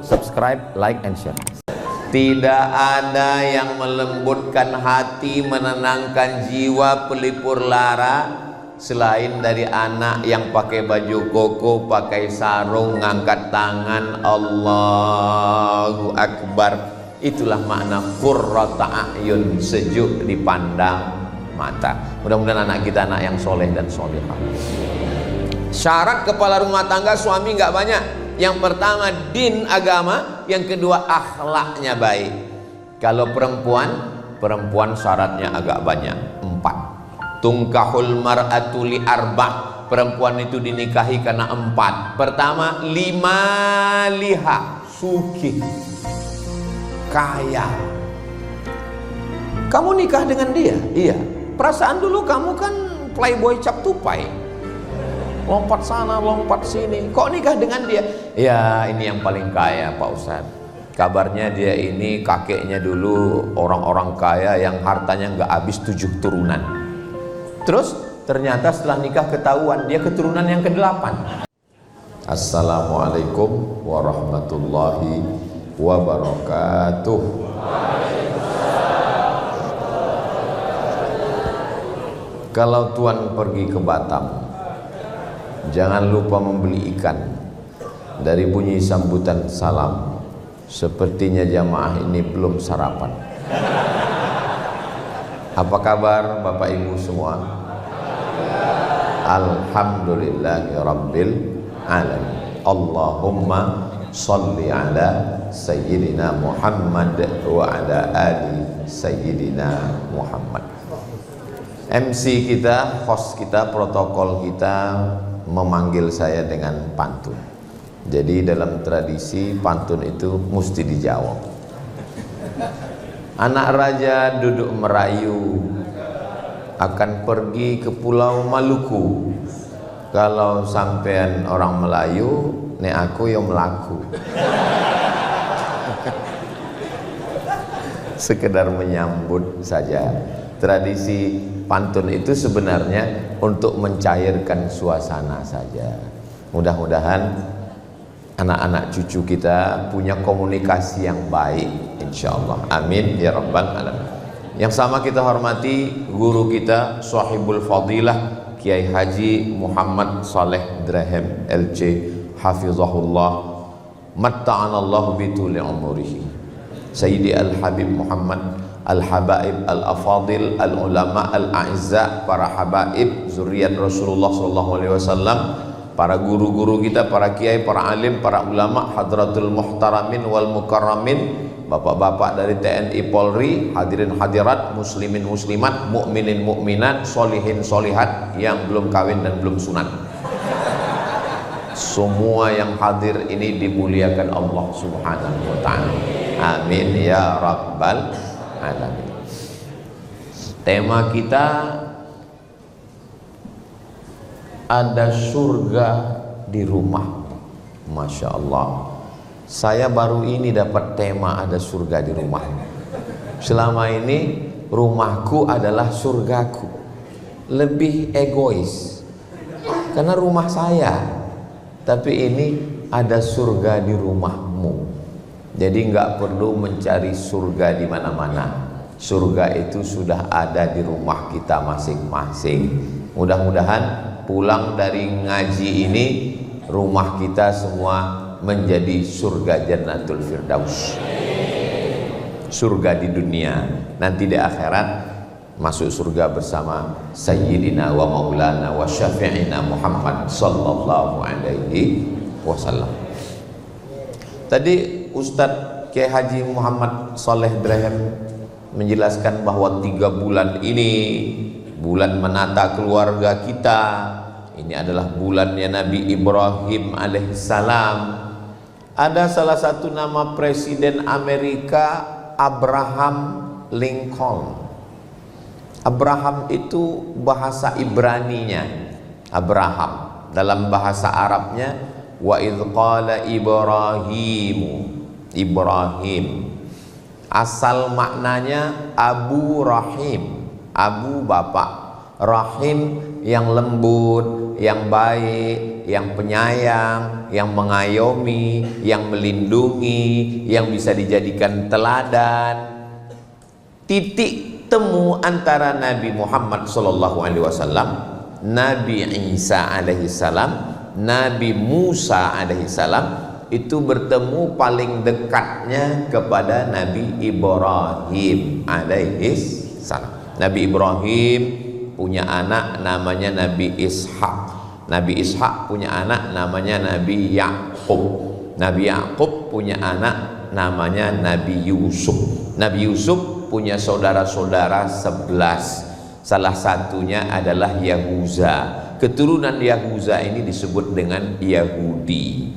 subscribe, like, and share. Tidak ada yang melembutkan hati, menenangkan jiwa, pelipur lara selain dari anak yang pakai baju koko, pakai sarung, ngangkat tangan, Allahu Akbar. Itulah makna qurrata a'yun, sejuk dipandang mata. Mudah-mudahan anak kita anak yang soleh dan solehah. Syarat kepala rumah tangga suami nggak banyak. Yang pertama din, agama. Yang kedua akhlaknya baik. Kalau perempuan syaratnya agak banyak, 4. Tungkahul mar'atu li arba'. Perempuan itu dinikahi karena 4. Pertama, liha, sugih, kaya. Kamu nikah dengan dia? Iya. Perasaan dulu kamu kan playboy cap tupai, lompat sana lompat sini. Kok nikah dengan dia? Ya ini yang paling kaya Pak Ustadz. Kabarnya dia ini kakeknya dulu orang-orang kaya yang hartanya nggak habis 7 turunan. Terus ternyata setelah nikah ketahuan dia keturunan yang ke-8. Assalamualaikum warahmatullahi wabarakatuh. Kalau tuan pergi ke Batam, jangan lupa membeli ikan. Dari bunyi sambutan salam, sepertinya jamaah ini belum sarapan. Apa kabar Bapak Ibu semua? Alhamdulillahirabbil alamin. Allahumma sholli ala sayyidina Muhammad wa ala ali sayyidina Muhammad. MC kita, host kita, protokol kita memanggil saya dengan pantun. Jadi dalam tradisi pantun itu mesti dijawab. Anak raja duduk merayu, akan pergi ke Pulau Maluku. Kalau sampean orang Melayu, nek aku yang melaku. Sekedar menyambut saja. Tradisi pantun itu sebenarnya untuk mencairkan suasana saja. Mudah-mudahan anak-anak cucu kita punya komunikasi yang baik, insyaallah. Amin ya rabbal alamin. Yang sama kita hormati guru kita, sahibul fadilah Kiai Haji Muhammad Saleh Drahem LC hafizahullah, matta'anallahu bituli umurihi. Sayyidi Al-Habib Muhammad Al-Habaib Al-Afadil Al-Ulama Al-A'izza, para habaib zuriat Rasulullah SAW, para guru-guru kita, para kiai, para alim, para ulama, hadratul muhtaramin wal mukarramin, bapak-bapak dari TNI Polri, hadirin hadirat, muslimin muslimat, mukminin mukminat, solihin solihat yang belum kawin dan belum sunat. Semua yang hadir ini dimuliakan Allah Subhanahu wa ta'ala. Amin ya rabbal alamin. Tema kita ada surga di rumah. Masya Allah, saya baru ini dapat tema ada surga di rumah. Selama ini rumahku adalah surgaku. Lebih egois karena rumah saya. Tapi ini ada surga di rumahmu. Jadi nggak perlu mencari surga di mana-mana. Surga itu sudah ada di rumah kita masing-masing. Mudah-mudahan pulang dari ngaji ini rumah kita semua menjadi surga Jannatul Firdaus. Surga di dunia, nanti di akhirat masuk surga bersama Sayyidina wa Maulana wa Syafi'ina Muhammad sallallahu alaihi wasallam. Tadi Ustadz Kiai Haji Muhammad Saleh Drahem menjelaskan bahwa 3 bulan ini bulan menata keluarga kita. Ini adalah bulannya Nabi Ibrahim alaihissalam. Ada salah satu nama Presiden Amerika, Abraham Lincoln. Abraham itu bahasa Ibraninya Abraham, dalam bahasa Arabnya wa idz qala Ibrahim. Asal maknanya Abu Rahim, Abu bapak, Rahim yang lembut, yang baik, yang penyayang, yang mengayomi, yang melindungi, yang bisa dijadikan teladan. Titik temu antara Nabi Muhammad SAW, Nabi Isa alaihissalam, Nabi Musa alaihissalam itu bertemu paling dekatnya kepada Nabi Ibrahim alaihissalam. Nabi Ibrahim punya anak namanya Nabi Ishak. Nabi Ishak punya anak namanya Nabi Yakub. Nabi Yakub punya anak namanya Nabi Yusuf. Nabi Yusuf punya saudara-saudara 11. Salah satunya adalah Yahuza. Keturunan Yahuza ini disebut dengan Yahudi.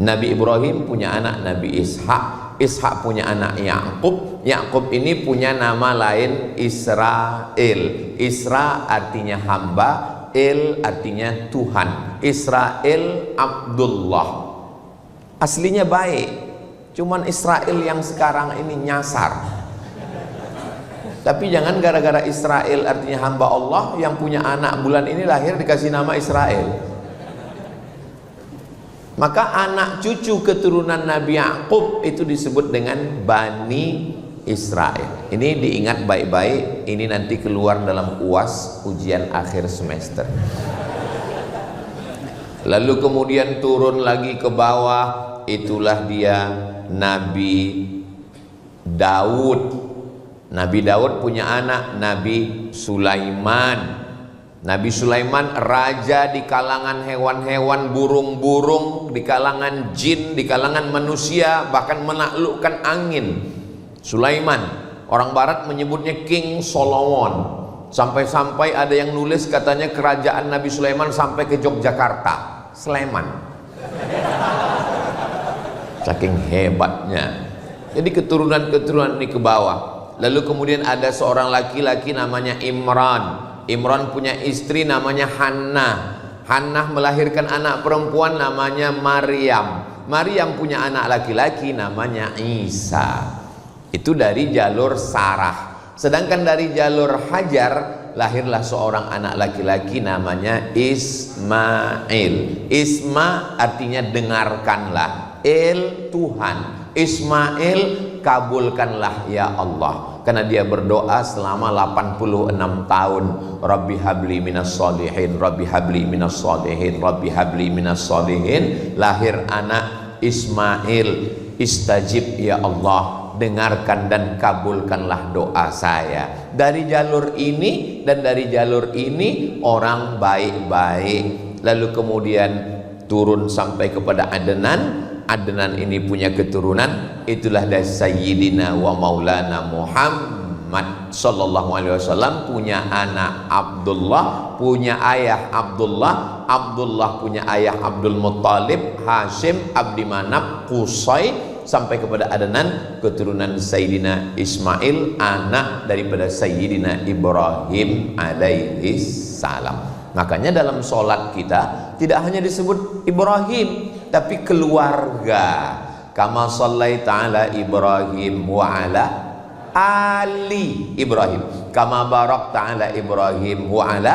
Nabi Ibrahim punya anak Nabi Ishak. Ishak punya anak Yakub. Yakub ini punya nama lain Israel. Isra artinya hamba, El artinya Tuhan. Israel Abdullah. Aslinya baik, cuman Israel yang sekarang ini nyasar. Tapi jangan gara-gara Israel artinya hamba Allah, yang punya anak bulan ini lahir dikasih nama Israel. Maka anak cucu keturunan Nabi Yakub itu disebut dengan Bani Israel. Ini diingat baik-baik, ini nanti keluar dalam UAS, ujian akhir semester. Lalu kemudian turun lagi ke bawah, itulah dia Nabi Daud. Nabi Daud punya anak Nabi Sulaiman. Nabi Sulaiman raja di kalangan hewan-hewan, burung-burung, di kalangan jin, di kalangan manusia, bahkan menaklukkan angin. Sulaiman, orang barat menyebutnya King Solomon. Sampai-sampai ada yang nulis katanya kerajaan Nabi Sulaiman sampai ke Yogyakarta, Sleman. Saking hebatnya. Jadi keturunan-keturunan ini ke bawah. Lalu kemudian ada seorang laki-laki namanya Imran. Imran punya istri namanya Hannah. Hannah melahirkan anak perempuan namanya Maryam. Maryam punya anak laki-laki namanya Isa. Itu dari jalur Sarah. Sedangkan dari jalur Hajar lahirlah seorang anak laki-laki namanya Ismail. Isma artinya dengarkanlah, El Tuhan. Ismail kabulkanlah ya Allah. Karena dia berdoa selama 86 tahun, Rabbi habli minas sholihin, Rabbi habli minas sholihin, Rabbi habli minas sholihin. Lahir anak Ismail. Istajib ya Allah, dengarkan dan kabulkanlah doa saya. Dari jalur ini dan dari jalur ini orang baik-baik. Lalu kemudian turun sampai kepada Adnan. Adnan ini punya keturunan, itulah dari Sayyidina wa Maulana Muhammad sallallahu alaihi wasallam, punya anak Abdullah, punya ayah Abdullah, Abdullah punya ayah Abdul Muttalib, Hashim, Abdi Manaf, Qusay, sampai kepada Adnan, keturunan Sayyidina Ismail, anak daripada Sayyidina Ibrahim alaihi salam. Makanya dalam sholat kita tidak hanya disebut Ibrahim, tapi keluarga. Kama shallaita ala Ibrahim wa ala ali Ibrahim, kama barakta ala Ibrahim wa ala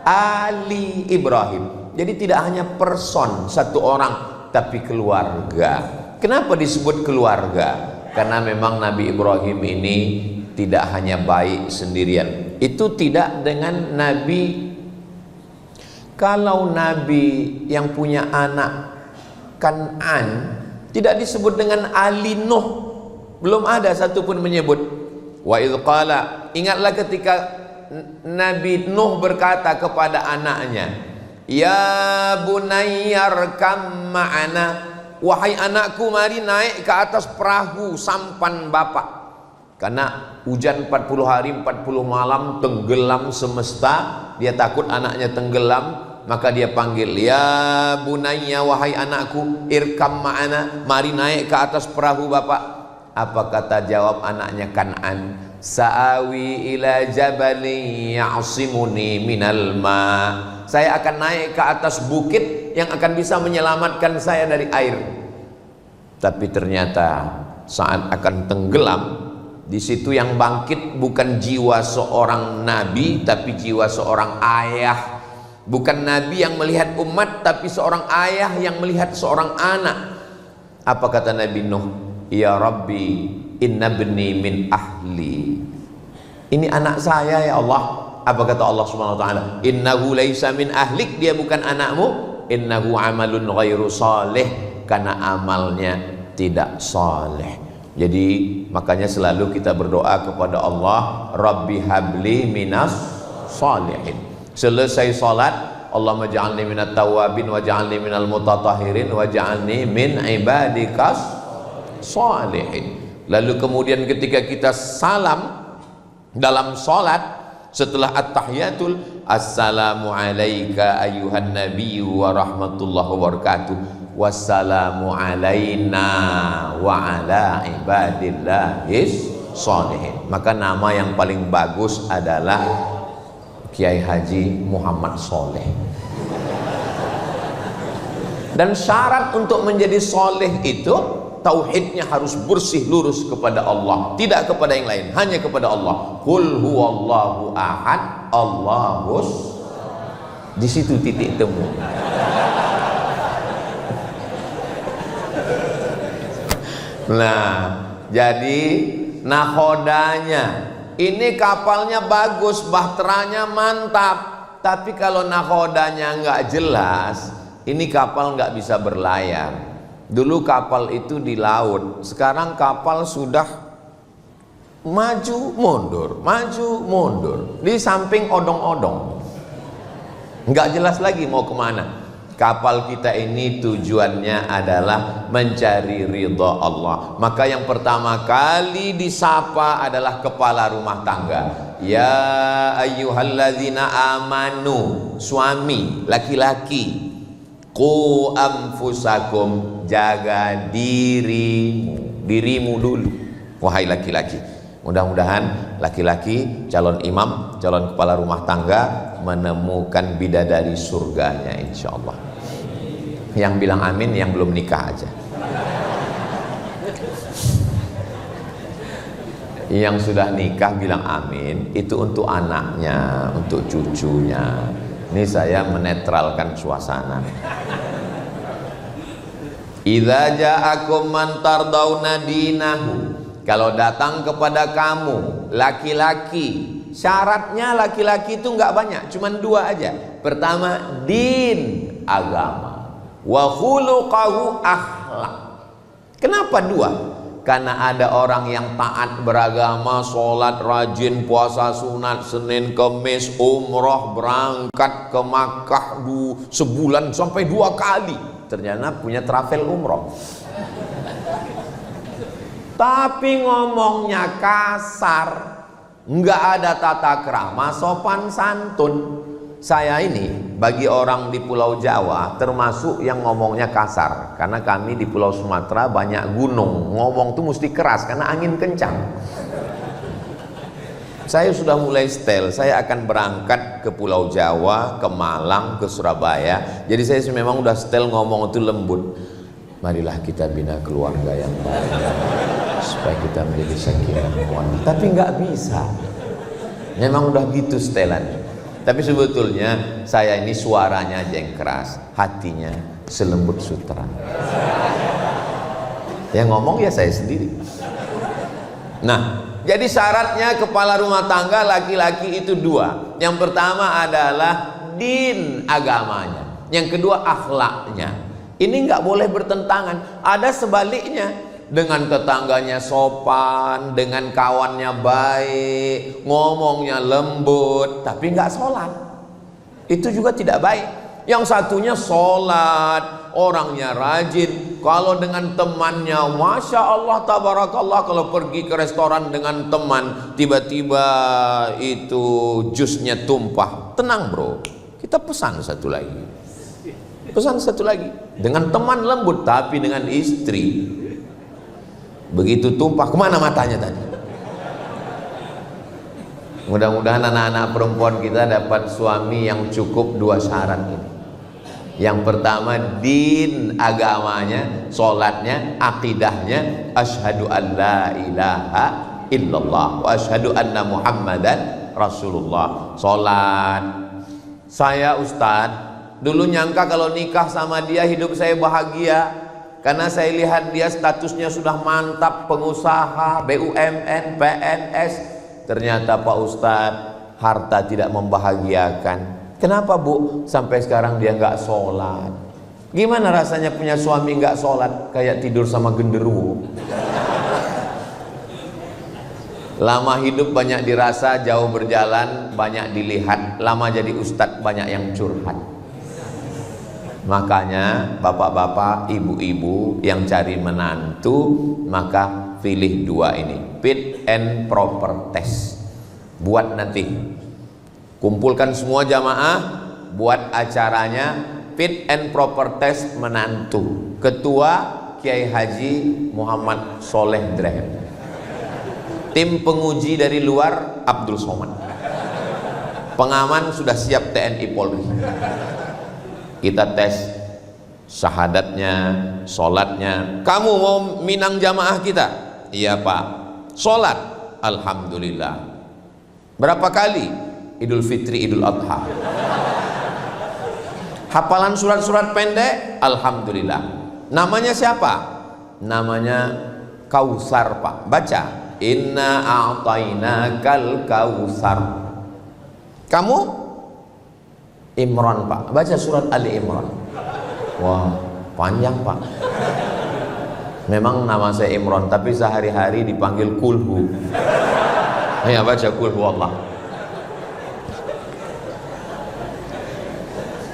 ali Ibrahim. Jadi tidak hanya person satu orang, tapi keluarga. Kenapa disebut keluarga? Karena memang Nabi Ibrahim ini tidak hanya baik sendirian. Itu tidak dengan Nabi. Kalau Nabi yang punya anak Kan'an tidak disebut dengan Ali Nuh, belum ada satupun menyebut. Wa idh qala, ingatlah ketika Nabi Nuh berkata kepada anaknya, ya bunayyarkam ma'ana, wahai anakku mari naik ke atas perahu sampan bapak. Karena hujan 40 hari 40 malam, tenggelam semesta, dia takut anaknya tenggelam. Maka dia panggil, ya bunayya, wahai anakku, irkam ma'ana, mari naik ke atas perahu bapak. Apa kata jawab anaknya Kan'an? Sa'awi ila jabali ya'simuni minal ma. Saya akan naik ke atas bukit yang akan bisa menyelamatkan saya dari air. Tapi ternyata saat akan tenggelam, di situ yang bangkit bukan jiwa seorang nabi, tapi jiwa seorang ayah. Bukan Nabi yang melihat umat, tapi seorang ayah yang melihat seorang anak. Apa kata Nabi Nuh? Ya Rabbi, inna bni min ahli. Ini anak saya ya Allah. Apa kata Allah Subhanahu wa taala? Innahu laisa min ahlik, dia bukan anakmu. Innahu amalun ghairu salih, karena amalnya tidak saleh. Jadi makanya selalu kita berdoa kepada Allah, Rabbi habli minas salihin. Selesai salat, Allahumma ja'alni minat tawabin wa ja'alni minal mutatahhirin wa ja'alni min ibadikas salihin. Lalu kemudian ketika kita salam dalam salat, setelah at-tahiyatul, assalamu alayka ayyuhan nabiyyu wa rahmatullahi wa barakatuh, wassalamu alayna wa ala ibadillahis sholihin. Maka nama yang paling bagus adalah Kiai Haji Muhammad Soleh. Dan syarat untuk menjadi soleh itu, tauhidnya harus bersih lurus kepada Allah, tidak kepada yang lain, hanya kepada Allah. Qul huwallahu ahad, Allahus. Di situ titik temu. Nah, jadi nahodanya ini kapalnya bagus, bahteranya mantap, tapi kalau nahodanya nggak jelas, ini kapal nggak bisa berlayar. Dulu kapal itu di laut, sekarang kapal sudah maju mundur, di samping odong-odong, nggak jelas lagi mau kemana. Kapal kita ini tujuannya adalah mencari ridha Allah. Maka yang pertama kali disapa adalah kepala rumah tangga. Ya ayyuhalladzina amanu, suami, laki-laki, qu anfusakum, jaga dirimu dulu, wahai laki-laki. Mudah-mudahan laki-laki calon imam, calon kepala rumah tangga menemukan bidadari surganya insyaallah. Yang bilang amin yang belum nikah aja. Yang sudah nikah bilang amin, itu untuk anaknya, untuk cucunya. Ini saya menetralkan suasana. Idza ja'akum man tardawna dinahu, kalau datang kepada kamu laki-laki, syaratnya laki-laki itu nggak banyak, cuman dua aja. Pertama, din, agama, wa khuluqahu, akhlak. Kenapa dua? Karena ada orang yang taat beragama, sholat rajin, puasa sunat, Senin Kemis, umroh, berangkat ke Makkah sebulan sampai 2 kali, ternyata punya travel umroh, tapi ngomongnya kasar, nggak ada tata krama, sopan santun. Saya ini bagi orang di Pulau Jawa termasuk yang ngomongnya kasar, karena kami di Pulau Sumatera banyak gunung, ngomong tuh mesti keras karena angin kencang. Saya sudah mulai setel, saya akan berangkat ke Pulau Jawa, ke Malang, ke Surabaya. Jadi saya memang udah setel ngomong itu lembut. Marilah kita bina keluarga yang baik, supaya kita menjadi sakinah mawaddah. Tapi nggak bisa, memang udah gitu setelannya. Tapi sebetulnya saya ini suaranya aja yang keras, hatinya selembut sutra. Yang ngomong ya saya sendiri. Nah, jadi syaratnya kepala rumah tangga laki-laki itu dua. Yang pertama adalah din, agamanya. Yang kedua akhlaknya. Ini nggak boleh bertentangan. Ada sebaliknya, dengan tetangganya sopan, dengan kawannya baik, ngomongnya lembut, tapi nggak sholat. Itu juga tidak baik. Yang satunya sholat, orangnya rajin. Kalau dengan temannya, masya Allah, tabarakallah. Kalau pergi ke restoran dengan teman, tiba-tiba itu jusnya tumpah. Tenang bro, kita pesan satu lagi. Pesan satu lagi. Dengan teman lembut, tapi dengan istri, begitu tumpah, kemana matanya tadi? Mudah-mudahan anak-anak perempuan kita dapat suami yang cukup 2 syarat ini. Yang pertama din, agamanya, sholatnya, akidahnya, asyhadu an la ilaha illallah wa asyhadu anna muhammadan rasulullah. Sholat, Saya Ustadz dulu nyangka kalau nikah sama dia hidup saya bahagia, karena saya lihat dia statusnya sudah mantap, pengusaha, BUMN, PNS. Ternyata Pak Ustadz, harta tidak membahagiakan. Kenapa Bu sampai sekarang dia nggak sholat? Gimana rasanya punya suami nggak sholat? Kayak tidur sama genderuwo. Lama hidup banyak dirasa, jauh berjalan banyak dilihat. Lama jadi ustadz banyak yang curhat. Makanya bapak-bapak, ibu-ibu yang cari menantu, maka pilih dua ini, fit and proper test. Buat nanti, kumpulkan semua jamaah, buat acaranya fit and proper test menantu. Ketua Kiai Haji Muhammad Soleh Drehem. Tim penguji dari luar Abdul Somad. Pengaman sudah siap TNI Polri. Kita tes syahadatnya, sholatnya. Kamu mau minang jamaah kita? Iya Pak. Sholat? Alhamdulillah. Berapa kali? Idul Fitri, Idul Adha. Hafalan surat-surat pendek? Alhamdulillah. Namanya siapa? Namanya Kausar Pak. Baca. Inna a'tainakal kausar. Kamu? Imran Pak. Baca surat Ali Imran. Wah, panjang Pak. Memang nama saya Imran, tapi sehari-hari dipanggil Kulhu. Ayo baca Kulhu Allah.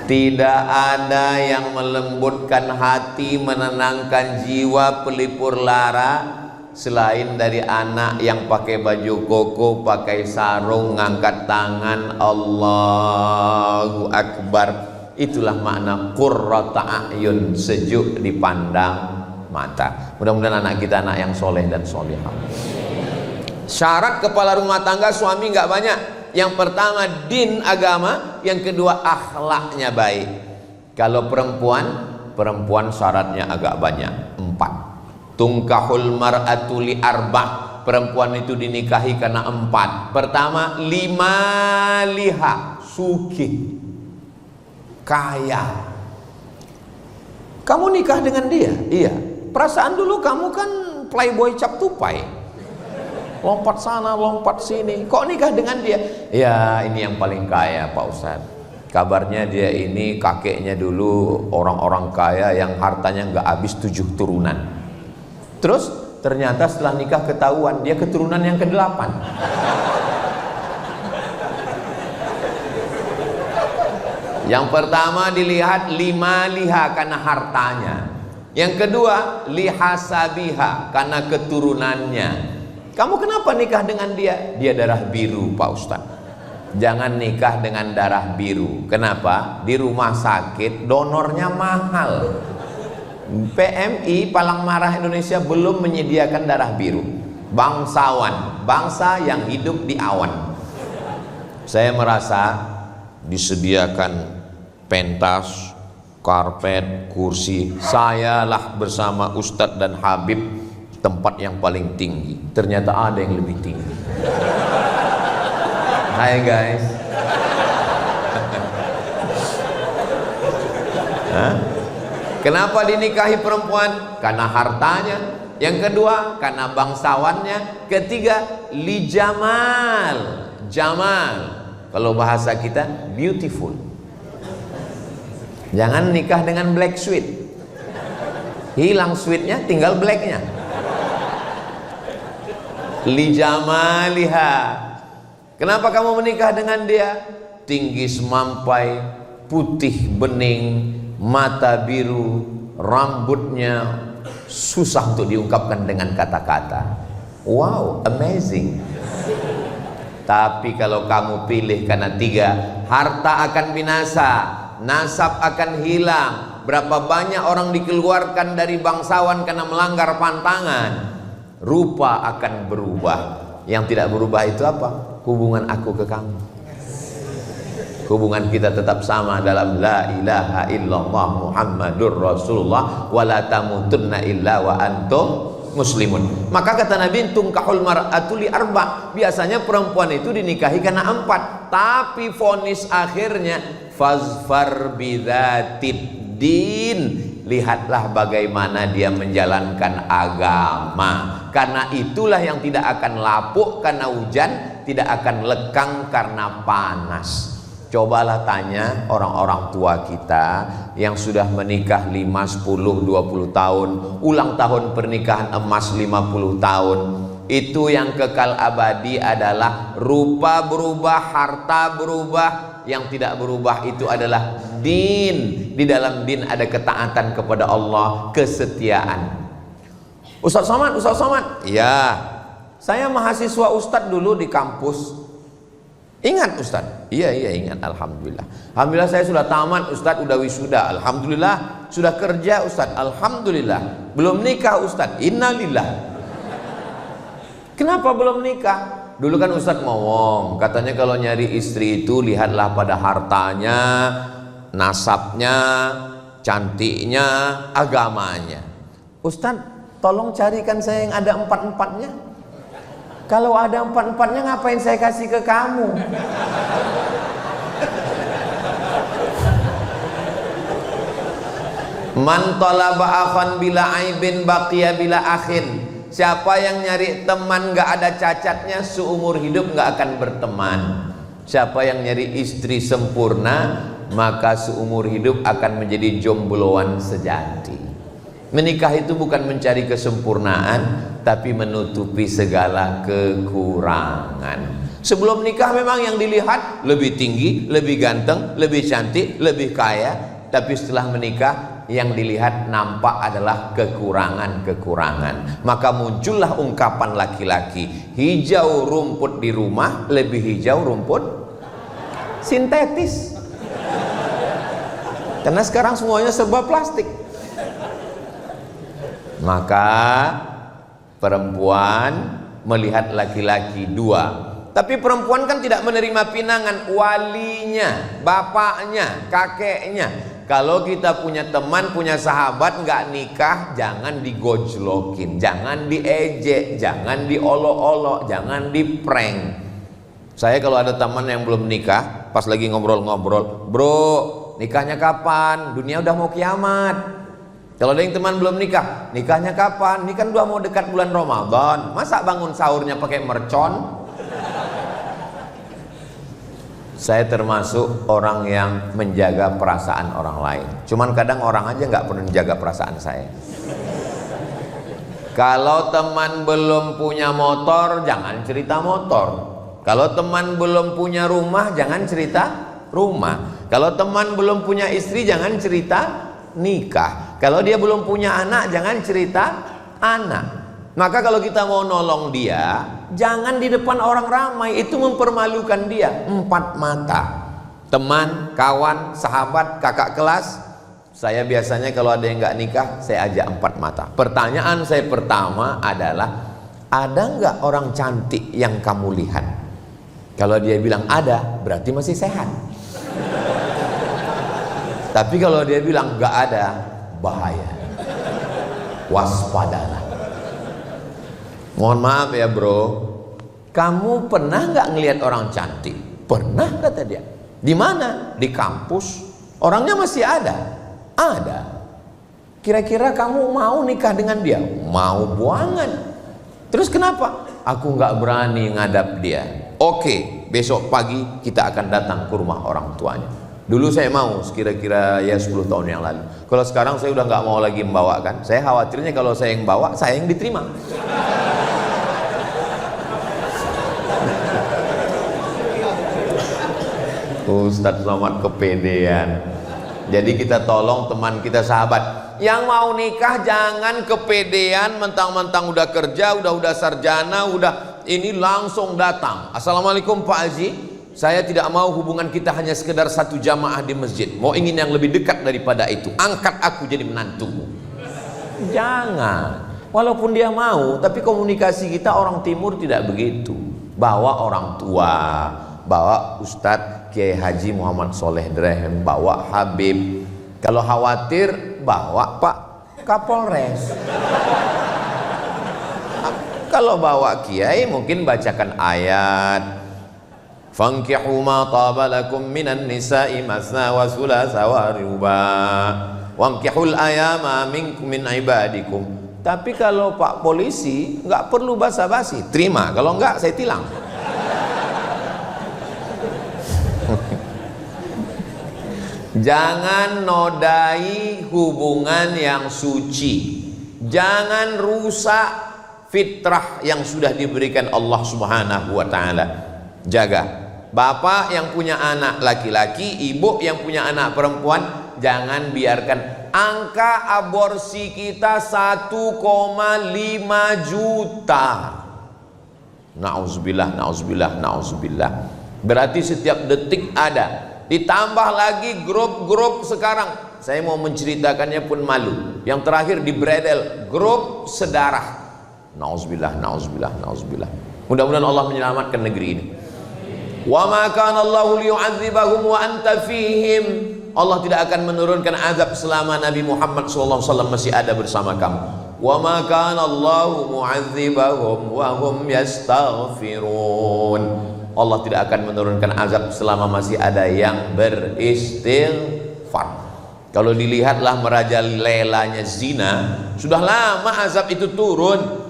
Tidak ada yang melembutkan hati, menenangkan jiwa, pelipur lara selain dari anak yang pakai baju koko, pakai sarung, ngangkat tangan, Allahu Akbar. Itulah makna qurrata a'yun, sejuk dipandang mata. Mudah-mudahan anak kita anak yang soleh dan solehah. Syarat kepala rumah tangga suami nggak banyak. Yang pertama din, agama. Yang kedua akhlaknya baik. Kalau perempuan syaratnya agak banyak, 4. Tungkahul mar'atu li arba'. Perempuan itu dinikahi karena 4. Pertama, lima liha, sugih, kaya. Kamu nikah dengan dia? Iya. Perasaan dulu kamu kan playboy cap tupai, lompat sana lompat sini. Kok nikah dengan dia? Ya ini yang paling kaya Pak Ustadz. Kabarnya dia ini kakeknya dulu orang-orang kaya yang hartanya nggak habis 7 turunan. Terus ternyata setelah nikah ketahuan dia keturunan yang ke-8. Yang pertama dilihat lima liha karena hartanya. Yang kedua lihasabiha karena keturunannya. Kamu kenapa nikah dengan dia? Dia darah biru Pak Ustadz. Jangan nikah dengan darah biru. Kenapa? Di rumah sakit donornya mahal. PMI Palang Merah Indonesia belum menyediakan darah biru. Bangsawan, bangsa yang hidup di awan. Saya merasa disediakan pentas, karpet, kursi. Sayalah bersama Ustadz dan Habib tempat yang paling tinggi. Ternyata ada yang lebih tinggi. Hai guys. Kenapa dinikahi perempuan? Karena hartanya. Yang kedua, karena bangsawannya. Ketiga, li jamal. Jamal, kalau bahasa kita, beautiful. Jangan nikah dengan black sweet. Hilang sweetnya, tinggal blacknya. Li jamaliha. Kenapa kamu menikah dengan dia? Tinggi semampai, putih bening, mata biru, rambutnya susah untuk diungkapkan dengan kata-kata. Wow, amazing. Tapi kalau kamu pilih karena 3, harta akan binasa, nasab akan hilang. Berapa banyak orang dikeluarkan dari bangsawan karena melanggar pantangan. Rupa akan berubah. Yang tidak berubah itu apa? Hubungan aku ke kamu. Hubungan kita tetap sama dalam la ilaha illallah Muhammadur Rasulullah wa la tamutunna illa wa antum muslimun. Maka kata Nabi, tungkahul mar'atu li arba'. Biasanya perempuan itu dinikahi karena 4, tapi vonis akhirnya fazfar bidzatid din, lihatlah bagaimana dia menjalankan agama, karena itulah yang tidak akan lapuk karena hujan, tidak akan lekang karena panas. Cobalah tanya orang-orang tua kita yang sudah menikah 5, 10, 20 tahun, ulang tahun pernikahan emas 50 tahun. Itu yang kekal abadi adalah rupa berubah, harta berubah, yang tidak berubah itu adalah din. Di dalam din ada ketaatan kepada Allah, kesetiaan. Ustaz Somad, ya, saya mahasiswa Ustadz dulu di kampus. Ingat Ustadz? Iya ingat, alhamdulillah. Alhamdulillah saya sudah tamat Ustadz, udah wisuda, alhamdulillah. Sudah kerja Ustadz, alhamdulillah. Belum nikah Ustadz, innalillah. Kenapa belum nikah? Dulu kan Ustadz ngomong, katanya kalau nyari istri itu lihatlah pada hartanya, nasabnya, cantiknya, agamanya. Ustadz, tolong carikan saya yang ada 4-4-nya. Kalau ada 4-4-nya ngapain saya kasih ke kamu? Man talaba akhan bila aibin baqiya bila akhin. Siapa yang nyari teman gak ada cacatnya, seumur hidup gak akan berteman. Siapa yang nyari istri sempurna, maka seumur hidup akan menjadi jombloan sejati. Menikah itu bukan mencari kesempurnaan, tapi menutupi segala kekurangan. Sebelum nikah memang yang dilihat lebih tinggi, lebih ganteng, lebih cantik, lebih kaya. Tapi setelah menikah yang dilihat nampak adalah kekurangan-kekurangan. Maka muncullah ungkapan laki-laki, hijau rumput di rumah lebih hijau rumput sintetis. Karena sekarang semuanya serba plastik. Maka perempuan melihat laki-laki dua. Tapi perempuan kan tidak menerima pinangan, walinya, bapaknya, kakeknya. Kalau kita punya teman, punya sahabat nggak nikah, jangan digojlokin, jangan diejek, jangan diolok-olok, jangan diprank. Saya kalau ada teman yang belum nikah, pas lagi ngobrol-ngobrol, bro, nikahnya kapan? Dunia udah mau kiamat. Kalau ada yang teman belum nikah, nikahnya kapan? Ini kan udah mau dekat bulan Ramadan, masa bangun sahurnya pakai mercon? Saya termasuk orang yang menjaga perasaan orang lain. Cuman kadang orang aja nggak pernah menjaga perasaan saya. Kalau teman belum punya motor, jangan cerita motor. Kalau teman belum punya rumah, jangan cerita rumah. Kalau teman belum punya istri, jangan cerita nikah. Kalau dia belum punya anak, jangan cerita anak. Maka kalau kita mau nolong dia, jangan di depan orang ramai, itu mempermalukan dia. 4 mata, teman, kawan, sahabat, kakak kelas. Saya biasanya kalau ada yang nggak nikah, saya ajak 4 mata. Pertanyaan saya pertama adalah, ada nggak orang cantik yang kamu lihat? Kalau dia bilang ada, berarti masih sehat. Tapi kalau dia bilang nggak ada, bahaya. Waspadalah. Mohon maaf ya bro, kamu pernah nggak ngelihat orang cantik? Pernah, kata dia. Di mana? Di kampus. Orangnya masih ada? Ada. Kira-kira kamu mau nikah dengan dia? Mau buangan. Terus kenapa? Aku nggak berani ngadap dia. Oke, besok pagi kita akan datang ke rumah orang tuanya. Dulu saya mau, kira-kira ya 10 tahun yang lalu. Kalau sekarang saya udah nggak mau lagi membawakan. Saya khawatirnya kalau saya yang bawa, saya yang diterima. Ustadz Somad kepedean. Jadi kita tolong teman kita, sahabat yang mau nikah, jangan kepedean mentang-mentang udah kerja, udah sarjana, udah ini langsung datang. Assalamualaikum Pak Haji, saya tidak mau hubungan kita hanya sekedar 1 jamaah di masjid, mau ingin yang lebih dekat daripada itu, angkat aku jadi menantumu. Jangan. Walaupun dia mau, tapi komunikasi kita orang timur tidak begitu. Bawa orang tua, bawa Ustadz Kiai Haji Muhammad Soleh Drehem, bawa Habib. Kalau khawatir, bawa Pak Kapolres. Kalau bawa Kiai mungkin bacakan ayat, Fankihu ma taba lakum minan nisa'i masna wa thulatha wa ruba wankihul ayama minkum min ibadikum. Tapi kalau Pak Polisi nggak perlu basa-basi, terima, kalau nggak saya tilang. Jangan nodai hubungan yang suci, jangan rusak fitrah yang sudah diberikan Allah Subhanahu wa ta'ala. Jaga. Bapak yang punya anak laki-laki, ibu yang punya anak perempuan, jangan biarkan angka aborsi kita 1,5 juta. Nauzubillah, nauzubillah, nauzubillah. Berarti setiap detik ada. Ditambah lagi grup-grup sekarang, saya mau menceritakannya pun malu. Yang terakhir di Bredel, grup sedarah. Nauzubillah, nauzubillah, nauzubillah. Mudah-mudahan Allah menyelamatkan negeri ini. Wa ma kana Allahu liyu'adzibahum wa anta fihim. Allah tidak akan menurunkan azab selama Nabi Muhammad SAW masih ada bersama kamu. Wa ma kana Allahu mu'adzibahum wa hum yastaghfirun. Allah tidak akan menurunkan azab selama masih ada yang beristighfar. Kalau dilihatlah merajalelanya zina, sudah lama azab itu turun.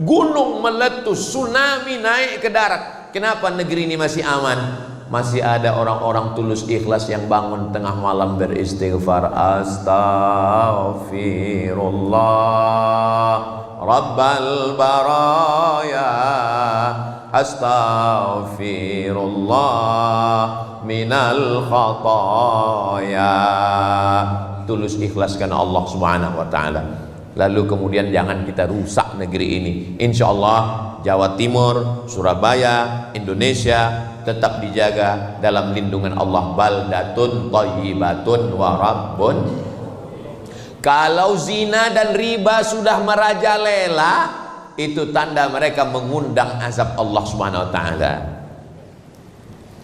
Gunung meletus, tsunami naik ke darat. Kenapa negeri ini masih aman? Masih ada orang-orang tulus ikhlas yang bangun tengah malam beristighfar. Astaghfirullah Rabbal baraya, astaghfirullah minal khataya. Tulus ikhlas karena Allah Subhanahu wa ta'ala. Lalu kemudian jangan kita rusak negeri ini. Insya Allah Jawa Timur, Surabaya, Indonesia tetap dijaga dalam lindungan Allah. Baldatun thayyibatun wa rabbun. Kalau zina dan riba sudah merajalela, itu tanda mereka mengundang azab Allah Subhanahu wa ta'ala.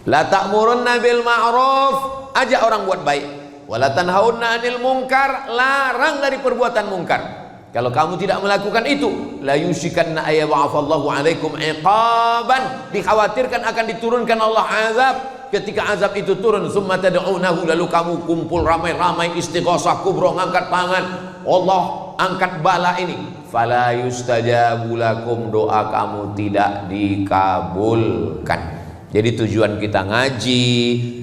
La ta'murunna bil ma'ruf, ajak orang buat baik. Wa la tanhaunna 'anil munkar, larang dari perbuatan munkar. Kalau kamu tidak melakukan itu, la yushikanna ayyab'afallahu 'alaikum iqaban, dikhawatirkan akan diturunkan Allah azab. Ketika azab itu turun, summa tad'unahu, lalu kamu kumpul ramai-ramai istighosah kubro, ngangkat tangan, Allah angkat bala ini, fala yustajabu lakum, doa kamu tidak dikabulkan. Jadi tujuan kita ngaji,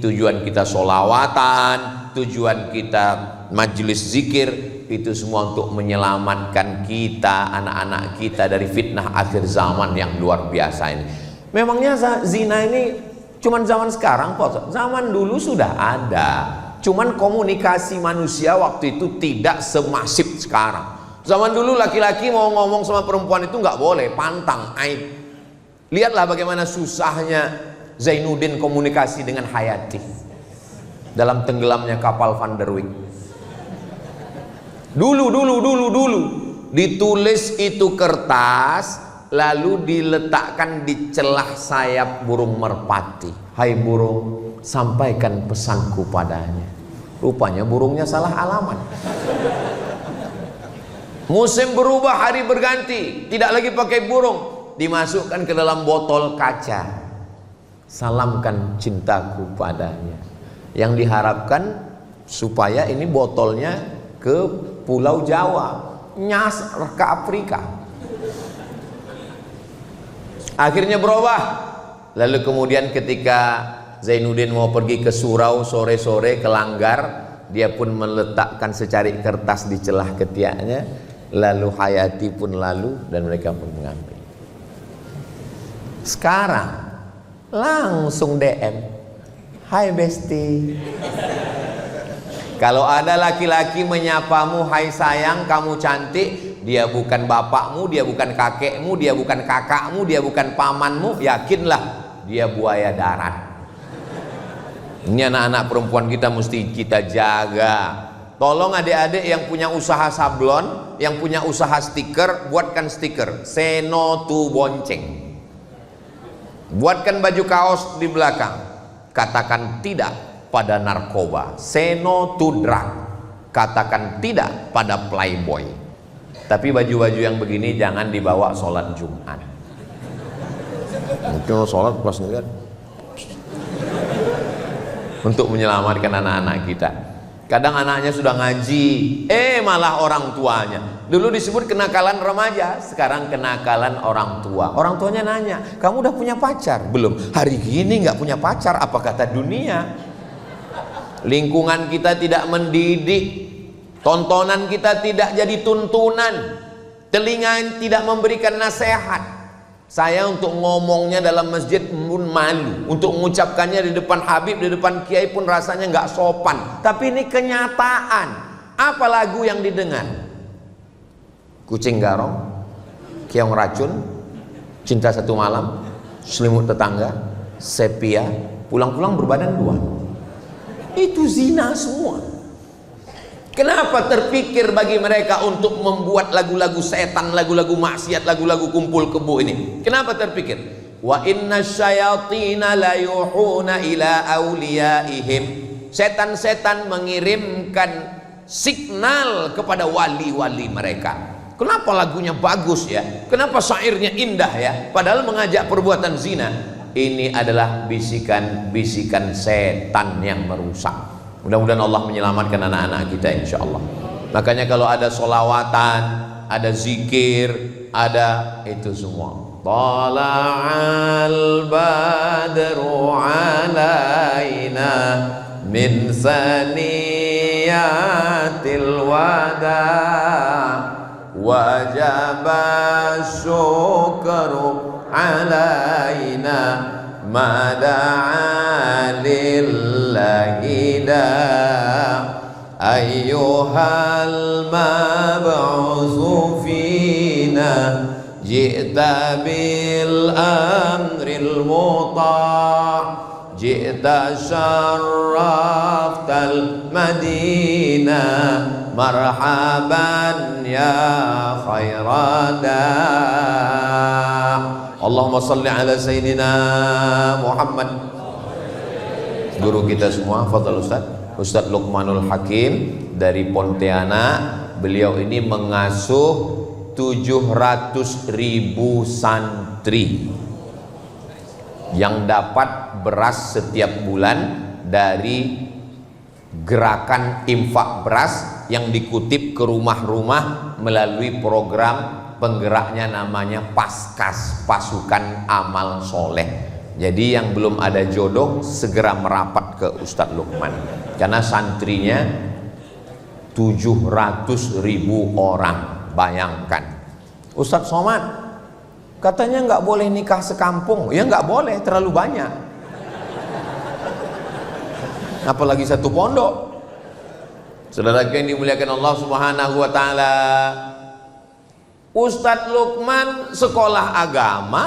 tujuan kita sholawatan, tujuan kita majelis zikir, itu semua untuk menyelamatkan kita, anak-anak kita dari fitnah akhir zaman yang luar biasa ini. Memangnya zina ini cuman zaman sekarang Pak? Zaman dulu sudah ada, cuman komunikasi manusia waktu itu tidak semasif sekarang. Zaman dulu laki-laki mau ngomong sama perempuan itu nggak boleh, pantang, aib. Lihatlah bagaimana susahnya Zainuddin komunikasi dengan Hayati dalam tenggelamnya kapal Van der Wijk. Dulu ditulis itu kertas, lalu diletakkan di celah sayap burung merpati. Hai burung, sampaikan pesanku padanya. Rupanya burungnya salah alamat. Musim berubah, hari berganti, tidak lagi pakai burung, dimasukkan ke dalam botol kaca. Salamkan cintaku padanya. Yang diharapkan supaya ini botolnya ke Pulau Jawa, nyas ke Afrika. Akhirnya berubah. Lalu kemudian ketika Zainuddin mau pergi ke surau sore-sore ke Langgar, dia pun meletakkan secarik kertas di celah ketiaknya. Lalu Hayati pun lalu dan mereka pun mengambil. Sekarang langsung DM, hai besti. Kalau ada laki-laki menyapamu, hai sayang, kamu cantik, dia bukan bapakmu, dia bukan kakekmu, dia bukan kakakmu, dia bukan pamanmu, yakinlah dia buaya darat. Ini anak-anak perempuan kita mesti kita jaga. Tolong adik-adik yang punya usaha sablon, yang punya usaha stiker, buatkan stiker say no to bonceng. Buatkan baju kaos di belakang, katakan tidak pada narkoba, say no to drug, katakan tidak pada playboy. Tapi baju-baju yang begini jangan dibawa sholat Jumat. Mungkin sholat pas ngeliat untuk menyelamatkan anak-anak kita. Kadang anaknya sudah ngaji, malah orang tuanya. Dulu disebut kenakalan remaja, sekarang kenakalan orang tua. Orang tuanya nanya, kamu udah punya pacar? Belum. Hari gini nggak punya pacar, apa kata dunia? Lingkungan kita tidak mendidik, tontonan kita tidak jadi tuntunan, telinga tidak memberikan nasihat. Saya untuk ngomongnya dalam masjid pun malu, untuk mengucapkannya di depan Habib, di depan Kiai pun rasanya nggak sopan. Tapi ini kenyataan. Apa lagu yang didengar? Kucing Garong, Keong Racun, Cinta Satu Malam, Selimut Tetangga, Sepia, Pulang-pulang Berbadan Dua. Itu zina semua. Kenapa terpikir bagi mereka untuk membuat lagu-lagu setan, lagu-lagu maksiat, lagu-lagu kumpul kebo ini? Kenapa terpikir? Wa inna syayatina la yuhuna ila awliyaihim. Setan-setan mengirimkan signal kepada wali-wali mereka. Kenapa lagunya bagus ya? Kenapa syairnya indah ya? Padahal mengajak perbuatan zina. Ini adalah bisikan-bisikan setan yang merusak. Mudah-mudahan Allah menyelamatkan anak-anak kita insya Allah. Makanya kalau ada solawatan, ada zikir, ada itu semua. Tala'al badru alaina min saniyatil wada wajaba syukru alaina mada'a lillahi da ayyuhal mab'usu fina ji'ta bil amril muta' ji'ta syarraftal madinah marhaban ya khairada. Allahumma salli ala Sayyidina Muhammad. Guru kita semua, fadhal Ustadz Luqmanul Hakim dari Pontianak. Beliau ini mengasuh 700.000 santri yang dapat beras setiap bulan dari gerakan infak beras yang dikutip ke rumah-rumah melalui program penggeraknya namanya Paskas, Pasukan Amal Soleh. Jadi yang belum ada jodoh segera merapat ke Ustadz Luqman, karena santrinya 700.000 orang. Bayangkan, Ustadz Somad katanya nggak boleh nikah sekampung. Ya nggak boleh, terlalu banyak. Apalagi satu pondok. Saudara yang dimuliakan Allah Subhanahu wa taala, Ustadz Luqman sekolah agama,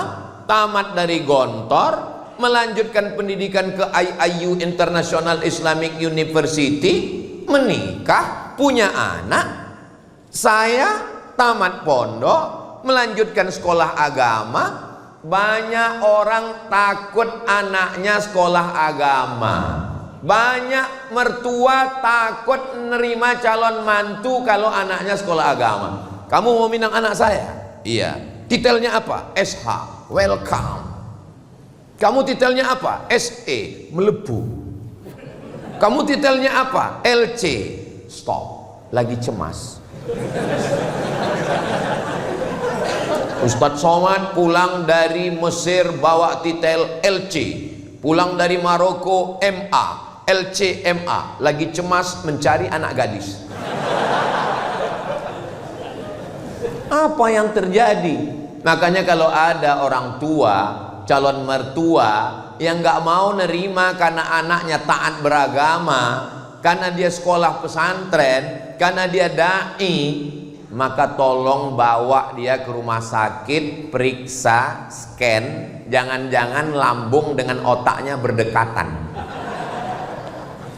tamat dari Gontor, melanjutkan pendidikan ke IIU International Islamic University, menikah, punya anak. Saya tamat pondok, melanjutkan sekolah agama. Banyak orang takut anaknya sekolah agama. Banyak mertua takut menerima calon mantu kalau anaknya sekolah agama. Kamu mau minang anak saya? Iya. Titelnya apa? SH, welcome. Kamu titelnya apa? SE, melebu. Kamu titelnya apa? LC, stop. Lagi cemas. Ustadz Somad pulang dari Mesir bawa titel LC, pulang dari Maroko MA, LC MA, lagi cemas mencari anak gadis. Apa yang terjadi? Makanya kalau ada orang tua, calon mertua yang nggak mau nerima karena anaknya taat beragama, karena dia sekolah pesantren, karena dia dai, maka tolong bawa dia ke rumah sakit, periksa, scan, jangan-jangan lambung dengan otaknya berdekatan.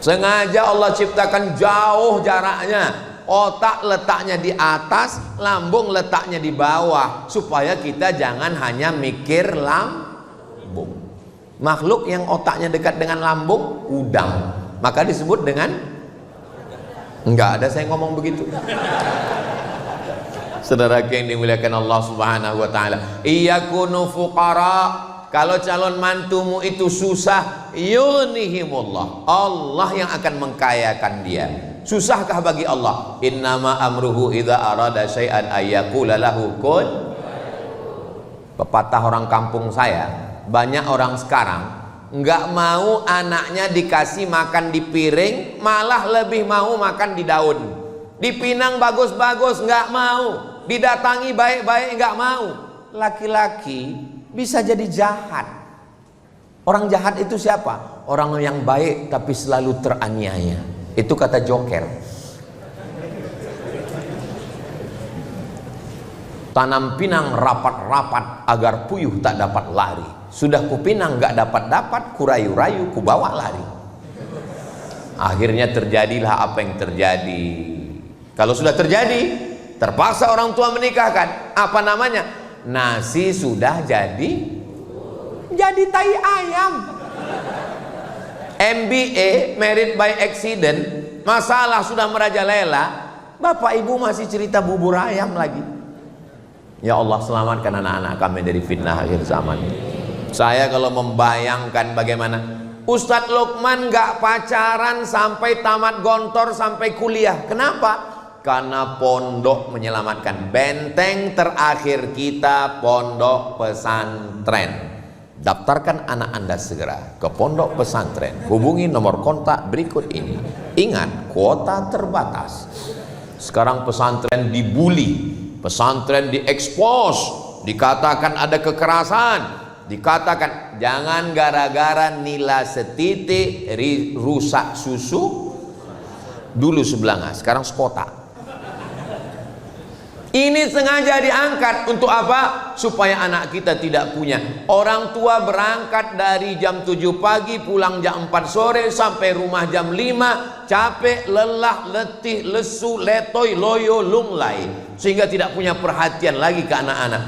Sengaja Allah ciptakan jauh jaraknya. Otak letaknya di atas, lambung letaknya di bawah, supaya kita jangan hanya mikir lambung. Makhluk yang otaknya dekat dengan lambung, udang, maka disebut dengan, enggak ada saya ngomong begitu. Saudara yang dimuliakan Allah Subhanahu wa taala, iyakunu fuqara, kalau calon mantumu itu susah, yughnihimullah. Allah yang akan mengkayakan dia. Susahkah bagi Allah? Innama amruhu idza arada syai'an ayyaqula lahu kun. Pepatah orang kampung saya, banyak orang sekarang nggak mau anaknya dikasih makan di piring, malah lebih mau makan di daun. Dipinang bagus-bagus nggak mau, didatangi baik-baik nggak mau. Laki-laki bisa jadi jahat. Orang jahat itu siapa? Orang yang baik tapi selalu teraniaya. Itu kata Joker. Tanam pinang rapat-rapat agar puyuh tak dapat lari. Sudah kupinang gak dapat-dapat, kurayu-rayu kubawa lari. Akhirnya terjadilah apa yang terjadi. Kalau sudah terjadi, terpaksa orang tua menikahkan. Apa namanya? Nasi sudah jadi tai ayam. MBA, married by accident, masalah sudah merajalela. Bapak ibu masih cerita bubur ayam lagi. Ya Allah, selamatkan anak-anak kami dari fitnah akhir zaman. Saya kalau membayangkan bagaimana Ustadz Lukman gak pacaran sampai tamat gontor sampai kuliah. Kenapa? Karena pondok menyelamatkan. Benteng terakhir kita pondok pesantren. Daftarkan anak Anda segera ke pondok pesantren. Hubungi nomor kontak berikut ini. Ingat, kuota terbatas. Sekarang pesantren dibully, pesantren diekspos, dikatakan ada kekerasan, dikatakan jangan gara-gara nila setitik rusak susu. Dulu sebelanga, sekarang sekota. Ini sengaja diangkat untuk apa? Supaya anak kita tidak punya. Orang tua berangkat dari jam 7 pagi, pulang jam 4 sore, sampai rumah jam 5, capek, lelah, letih, lesu, letoy, loyo, lunglai, sehingga tidak punya perhatian lagi ke anak-anak.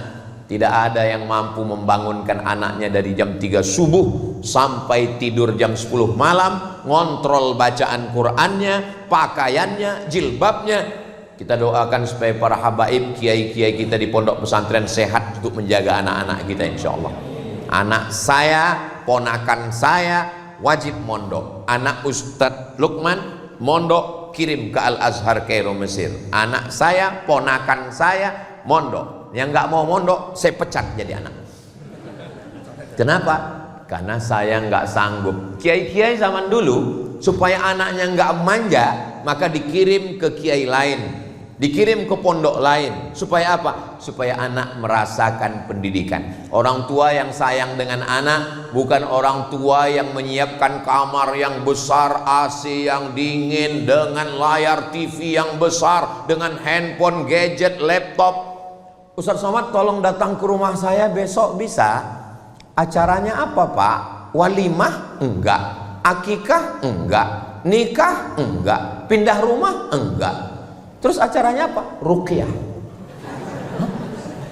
Tidak ada yang mampu membangunkan anaknya dari jam 3 subuh sampai tidur jam 10 malam, ngontrol bacaan Qur'annya, pakaiannya, jilbabnya. Kita doakan supaya para habaib, kiai-kiai kita di pondok pesantren sehat untuk menjaga anak-anak kita, insya Allah. Anak saya, ponakan saya wajib mondok. Anak Ustadz Lukman mondok, kirim ke Al-Azhar Kairo Mesir. Anak saya, ponakan saya mondok. Yang nggak mau mondok, saya pecat jadi anak. Kenapa? Karena saya nggak sanggup. Kiai-kiai zaman dulu supaya anaknya nggak manja, maka dikirim ke kiai lain, dikirim ke pondok lain. Supaya apa? Supaya anak merasakan pendidikan. Orang tua yang sayang dengan anak bukan orang tua yang menyiapkan kamar yang besar, AC yang dingin, dengan layar TV yang besar, dengan handphone, gadget, laptop. Ustaz Somad, tolong datang ke rumah saya besok, bisa? Acaranya apa Pak? Walimah? Enggak. Akikah? Enggak. Nikah? Enggak. Pindah rumah? Enggak. Terus acaranya apa? Ruqyah.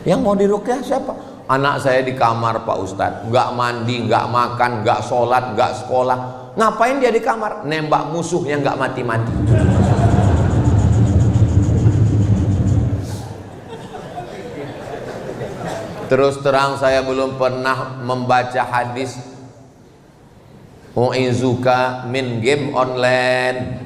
Yang mau diruqyah siapa? Anak saya di kamar Pak Ustadz, nggak mandi, nggak makan, nggak sholat, nggak sekolah. Ngapain dia di kamar? Nembak musuh yang nggak mati-mati. Terus terang saya belum pernah membaca hadis U'izuka min game online.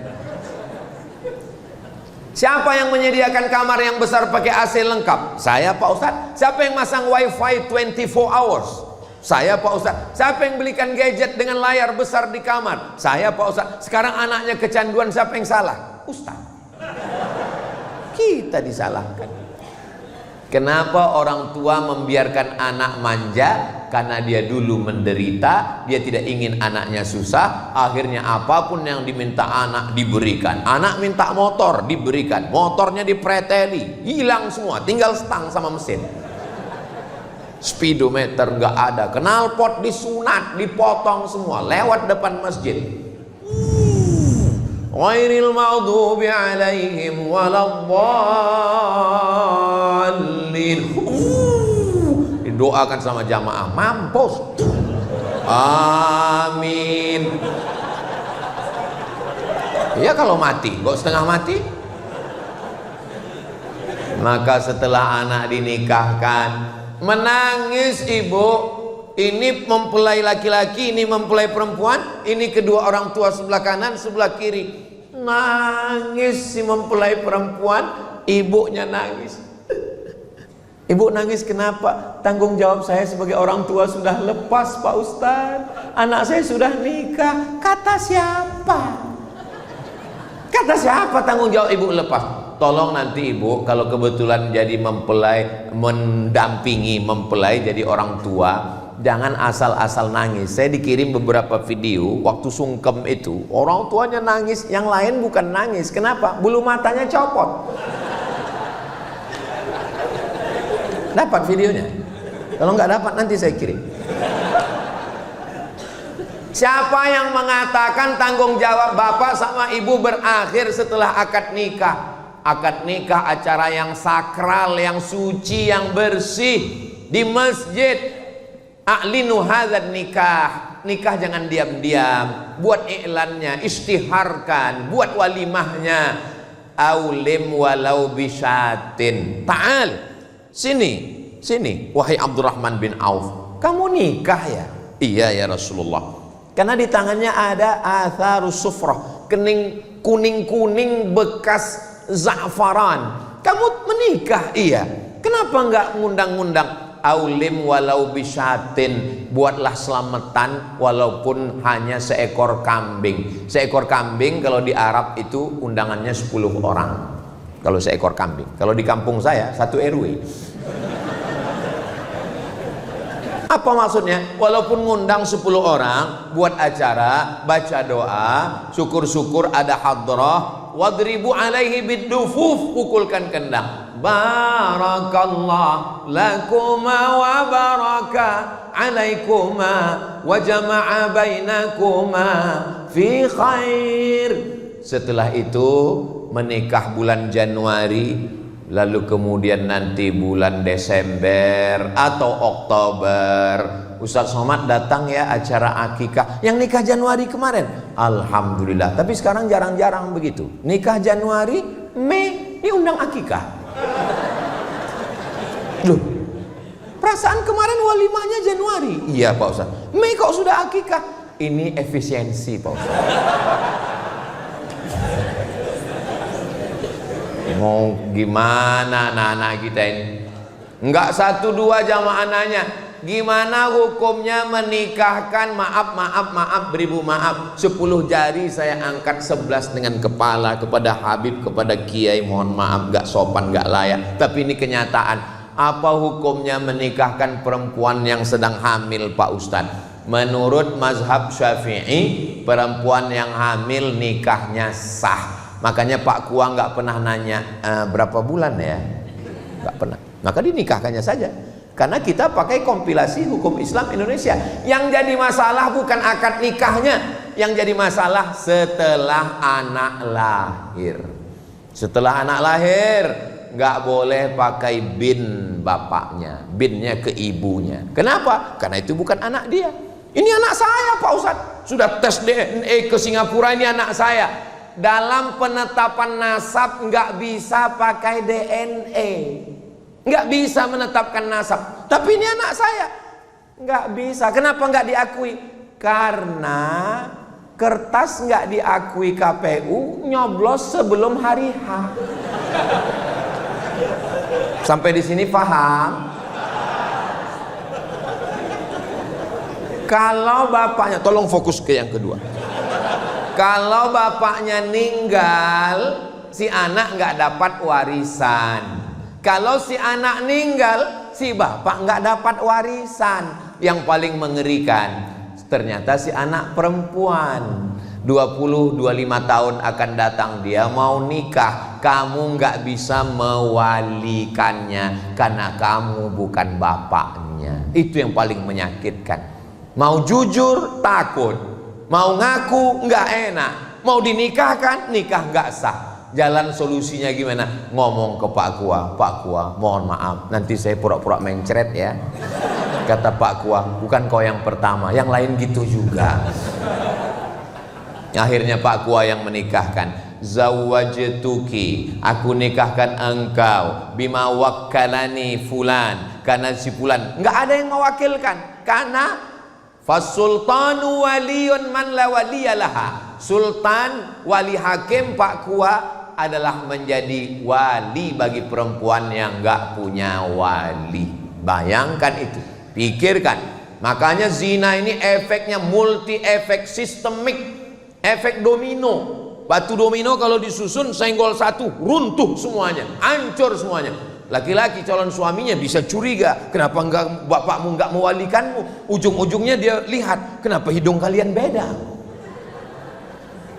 Siapa yang menyediakan kamar yang besar pakai AC lengkap? Saya Pak Ustadz. Siapa yang masang wifi 24 hours? Saya Pak Ustadz. Siapa yang belikan gadget dengan layar besar di kamar? Saya Pak Ustadz. Sekarang anaknya kecanduan, siapa yang salah? Ustadz. Kita disalahkan. Kenapa orang tua membiarkan anak manja? Karena dia dulu menderita, dia tidak ingin anaknya susah. Akhirnya apapun yang diminta anak diberikan. Anak minta motor, diberikan. Motornya dipreteli, hilang semua, tinggal stang sama mesin. Speedometer nggak ada, knalpot disunat, dipotong semua, lewat depan masjid. Ghairil maghdubi alaihim waladdallin. Didoakan sama jamaah, mampus. Amin. Ya kalau mati, kok setengah mati? Maka setelah anak dinikahkan, menangis ibu, ini mempelai laki-laki, ini mempelai perempuan, ini kedua orang tua sebelah kanan, sebelah kiri. Nangis si mempelai perempuan, ibunya nangis. Ibu nangis kenapa? Tanggung jawab saya sebagai orang tua sudah lepas Pak Ustadz. Anak saya sudah nikah. Kata siapa? Kata siapa tanggung jawab ibu lepas? Tolong nanti ibu kalau kebetulan jadi mempelai, mendampingi mempelai jadi orang tua, jangan asal-asal nangis. Saya dikirim beberapa video waktu sungkem itu, orang tuanya nangis, yang lain bukan nangis. Kenapa? Bulu matanya copot. Dapat videonya? Kalau nggak dapat nanti saya kirim. Siapa yang mengatakan tanggung jawab bapak sama ibu berakhir setelah akad nikah? Akad nikah acara yang sakral, yang suci, yang bersih di masjid. A'linu hadzal nikah. Nikah jangan diam-diam. Buat iklannya, istiharkan, buat walimahnya. Aulim walau bisyatin. Ta'al. Sini, wahai Abdurrahman bin Auf. Kamu nikah ya? Iya ya Rasulullah. Karena di tangannya ada atharus sufrah, kuning-kuning bekas za'faran. Kamu menikah? Iya. Kenapa enggak ngundang-ngundang? Aulim walau bisyatin, buatlah selamatan walaupun hanya seekor kambing. Seekor kambing kalau di Arab itu undangannya 10 orang. Kalau seekor kambing. Kalau di kampung saya 1 RW. Apa maksudnya? Walaupun ngundang 10 orang, buat acara, baca doa, syukur-syukur ada hadrah, wadribu alaihi biddufuf, pukulkan kendang. Barakallah lakuma wa baraka alaikuma wa jama'a bainakuma fi khair. Setelah itu menikah bulan Januari, lalu kemudian nanti bulan Desember atau Oktober, Ustaz Somad datang ya acara akikah. Yang nikah Januari kemarin, alhamdulillah. Tapi sekarang jarang-jarang begitu. Nikah Januari, Mei diundang akikah. Loh, perasaan kemarin walimahnya Januari. Iya Pak Ustaz. Mei kok sudah akikah? Ini efisiensi Pak Ustaz. Mau gimana anak-anak kita ini? Enggak 1 2 jamaah nanya, gimana hukumnya menikahkan, maaf beribu maaf, 10 jari saya angkat 11 dengan kepala kepada Habib, kepada Kiai, mohon maaf gak sopan, gak layak, tapi ini kenyataan. Apa hukumnya menikahkan perempuan yang sedang hamil Pak Ustadz? Menurut mazhab Syafi'i, perempuan yang hamil nikahnya sah. Makanya Pak Kua nggak pernah nanya berapa bulan ya, nggak pernah. Maka dinikahkannya saja. Karena kita pakai kompilasi hukum Islam Indonesia. Yang jadi masalah bukan akad nikahnya, yang jadi masalah setelah anak lahir. Setelah anak lahir nggak boleh pakai bin bapaknya, binnya ke ibunya. Kenapa? Karena itu bukan anak dia. Ini anak saya Pak Ustadz. Sudah tes DNA ke Singapura, ini anak saya. Dalam penetapan nasab nggak bisa pakai DNA, nggak bisa menetapkan nasab. Tapi ini anak saya, nggak bisa. Kenapa nggak diakui? Karena kertas nggak diakui KPU, nyoblos sebelum hari H. Sampai di sini paham? Kalau bapaknya, tolong fokus ke yang kedua. Kalau bapaknya meninggal, si anak nggak dapat warisan. Kalau si anak meninggal, si bapak nggak dapat warisan. Yang paling mengerikan, ternyata si anak perempuan 20-25 tahun akan datang, dia mau nikah, kamu nggak bisa mewalikannya karena kamu bukan bapaknya. Itu yang paling menyakitkan. Mau jujur takut, mau ngaku nggak enak, mau dinikahkan nikah nggak sah. Jalan solusinya gimana? Ngomong ke Pak Kua, Pak Kua mohon maaf, nanti saya pura-pura mencret ya. Kata Pak Kua, bukan kau yang pertama, yang lain gitu juga. Akhirnya Pak Kua yang menikahkan. Zawwajtuki, aku nikahkan engkau, bima wakkalani fulan, karena si fulan nggak ada yang mewakilkan. Karena fasultanu waliyun man la waliyalaha. Sultan, wali hakim, Pak Kua adalah menjadi wali bagi perempuan yang nggak punya wali. Bayangkan itu, pikirkan. Makanya zina ini efeknya multi efek, sistemik, efek domino. Batu domino kalau disusun senggol satu, runtuh semuanya, hancur semuanya. Laki-laki calon suaminya bisa curiga, kenapa enggak bapakmu enggak mewalikanmu? Ujung-ujungnya dia lihat, kenapa hidung kalian beda?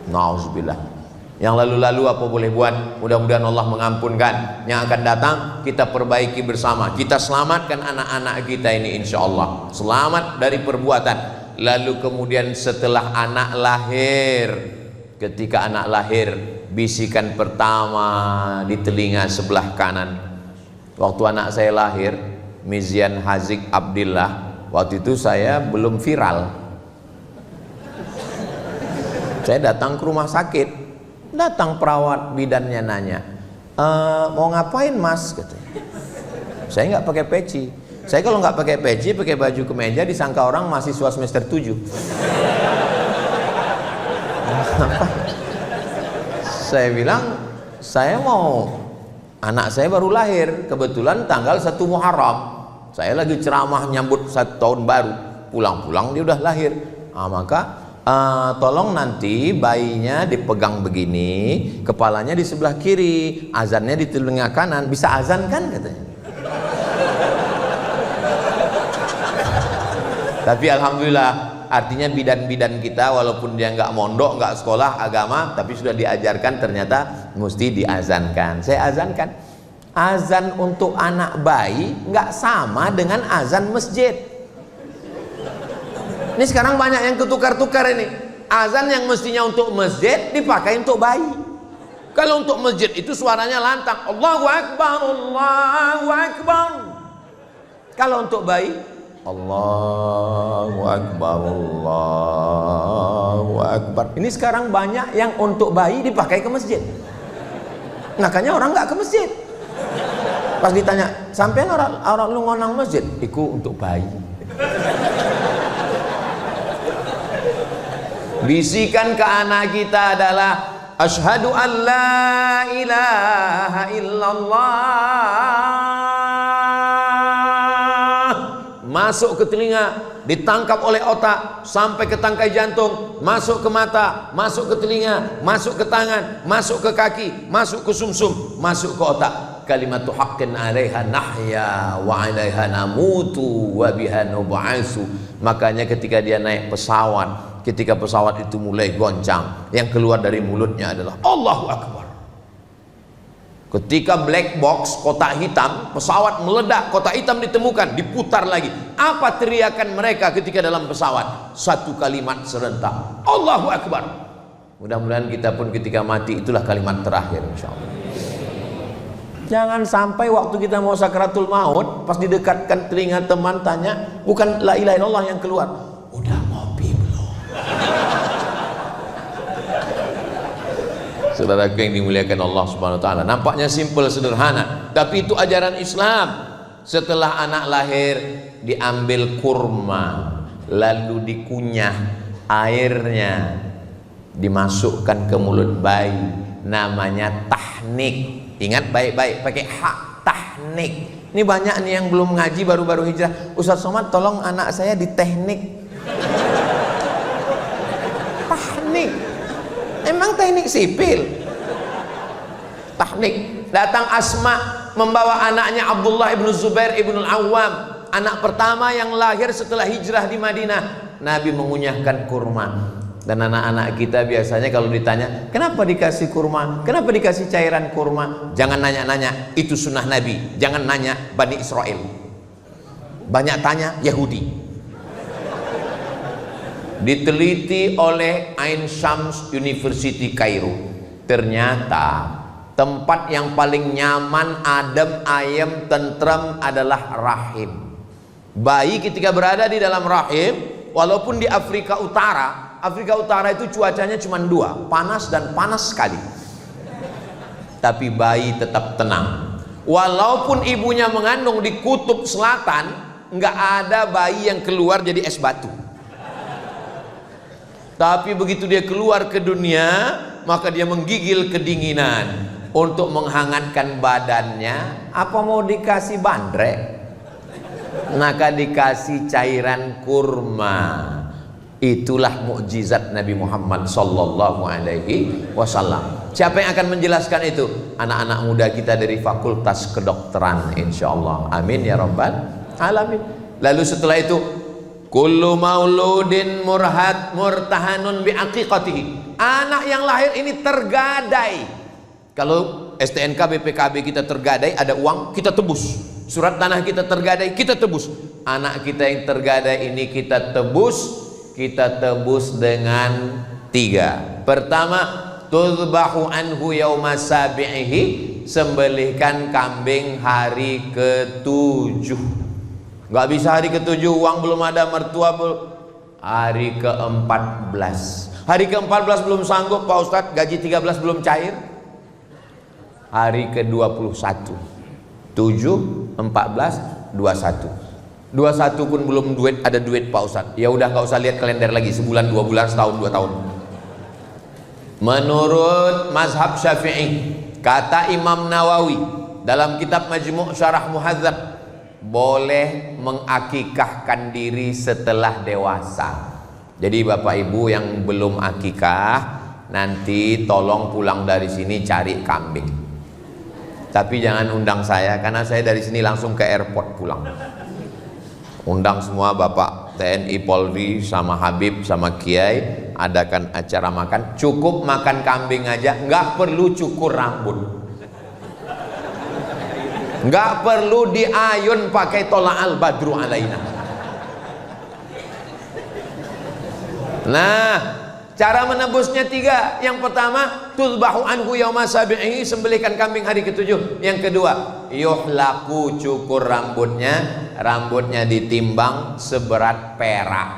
Nauzubillah. Yang lalu-lalu apa boleh buat, mudah-mudahan Allah mengampunkan. Yang akan datang kita perbaiki bersama, kita selamatkan anak-anak kita ini, insya Allah selamat dari perbuatan. Lalu kemudian setelah anak lahir, ketika anak lahir, bisikan pertama di telinga sebelah kanan. Waktu anak saya lahir, Mizian Hazik Abdillah, waktu itu saya belum viral. Saya datang ke rumah sakit, datang perawat bidannya nanya, mau ngapain mas? Katanya. Saya nggak pakai peci. Saya kalau nggak pakai peci, pakai baju kemeja, disangka orang mahasiswa semester 7. Saya bilang, saya mau, anak saya baru lahir, kebetulan tanggal 1 Muharram, saya lagi ceramah nyambut 1 tahun baru, pulang-pulang dia udah lahir. Maka tolong nanti bayinya dipegang begini, kepalanya di sebelah kiri, azannya di telinga kanan. Bisa azan kan katanya. Tapi alhamdulillah, artinya bidan-bidan kita walaupun dia nggak mondok, nggak sekolah agama, tapi sudah diajarkan ternyata mesti diazankan. Saya azankan. Azan untuk anak bayi nggak sama dengan azan masjid. Ini sekarang banyak yang ketukar-tukar ini. Azan yang mestinya untuk masjid dipakai untuk bayi. Kalau untuk masjid itu suaranya lantang, Allahu Akbar, Allahu Akbar. Kalau untuk bayi, Allahu Akbar, Allahu Akbar. Ini sekarang banyak yang untuk bayi dipakai ke masjid. Makanya orang nggak ke masjid. Pas ditanya, sampean orang lu ngonang masjid? Iku untuk bayi. Bisikan ke anak kita adalah asyhadu an la ilaha illallah. Masuk ke telinga, ditangkap oleh otak sampai ke tangkai jantung, masuk ke mata, masuk ke telinga, masuk ke tangan, masuk ke kaki, masuk ke sumsum, masuk ke otak. Kalimatu haqqin 'alaiha nahya wa 'alaiha namutu wa biha nub'atsu. Makanya ketika dia naik pesawat, ketika pesawat itu mulai goncang, yang keluar dari mulutnya adalah Allahu Akbar. Ketika black box, kotak hitam, pesawat meledak, kotak hitam ditemukan, diputar lagi. Apa teriakan mereka ketika dalam pesawat? Satu kalimat serentak, Allahu Akbar. Mudah-mudahan kita pun ketika mati itulah kalimat terakhir, insyaallah. Jangan sampai waktu kita mau sakaratul maut, pas didekatkan telinga teman tanya, bukan la ilaha illallah yang keluar, udah ngopi belum? Saudaraku yang dimuliakan Allah Subhanahu wa taala, nampaknya simpel sederhana, tapi itu ajaran Islam. Setelah anak lahir diambil kurma, lalu dikunyah airnya, dimasukkan ke mulut bayi, namanya tahnik. Ingat baik-baik, pakai hak, tahnik. Ini banyak nih yang belum ngaji, baru-baru hijrah. Ustaz Somad tolong anak saya di teknik. Tahnik. Emang teknik sipil? Tahnik. Datang Asma membawa anaknya Abdullah ibnu Zubair ibnu Al-Awwam, anak pertama yang lahir setelah hijrah di Madinah. Nabi mengunyahkan kurma. Dan anak-anak kita biasanya kalau ditanya, kenapa dikasih kurma? Kenapa dikasih cairan kurma? Jangan nanya-nanya, itu sunnah Nabi. Jangan nanya Bani Israel. Banyak tanya Yahudi. Diteliti oleh Ain Shams University Kairo. Ternyata tempat yang paling nyaman, adem, ayem, tentrem adalah rahim. Bayi ketika berada di dalam rahim, walaupun di Afrika Utara itu cuacanya cuma 2, panas dan panas sekali, tapi bayi tetap tenang. Walaupun ibunya mengandung di kutub selatan, nggak ada bayi yang keluar jadi es batu. Tapi begitu dia keluar ke dunia, maka dia menggigil kedinginan. Untuk menghangatkan badannya, apa mau dikasih bandrek? Maka dikasih cairan kurma. Itulah mukjizat Nabi Muhammad sallallahu alaihi wasallam. Siapa yang akan menjelaskan itu? Anak-anak muda kita dari Fakultas Kedokteran, insyaallah. Amin ya rabbal alamin. Lalu setelah itu, kullu mauludin murtahanun bi aqiqatihi. Anak yang lahir ini tergadai. Kalau STNK BPKB kita tergadai, ada uang, kita tebus. Surat tanah kita tergadai, kita tebus. Anak kita yang tergadai ini kita tebus dengan 3. Pertama, tuzbahu anhu yauma sabi'ihi, sembelihkan kambing hari ke-7. Nggak bisa hari ke-7, uang belum ada, mertua belum. Hari ke-14. Hari ke-14 belum sanggup Pak Ustadz, gaji 13 belum cair. Hari ke-21, 7, 14, 21. 21 pun belum ada duit Pak Ustadz. Ya udah nggak usah lihat kalender lagi, sebulan, 2 bulan, setahun, 2 tahun. Menurut mazhab Syafi'i, kata Imam Nawawi dalam kitab Majmu' Syarah Muhadzab, boleh mengakikahkan diri setelah dewasa. Jadi Bapak Ibu yang belum akikah, nanti tolong pulang dari sini cari kambing. Tapi jangan undang saya, karena saya dari sini langsung ke airport pulang. Undang semua Bapak TNI, Polri, sama Habib, sama Kiai, adakan acara makan. Cukup makan kambing aja, nggak perlu cukur rambut, nggak perlu diayun pakai tola'al badru alaina. Nah, cara menebusnya 3. Yang pertama, tuzbahu anhu yauma sabi'ihi, sembelihkan kambing hari ke-7. Yang kedua, yuhlaku, cukur rambutnya ditimbang seberat perak.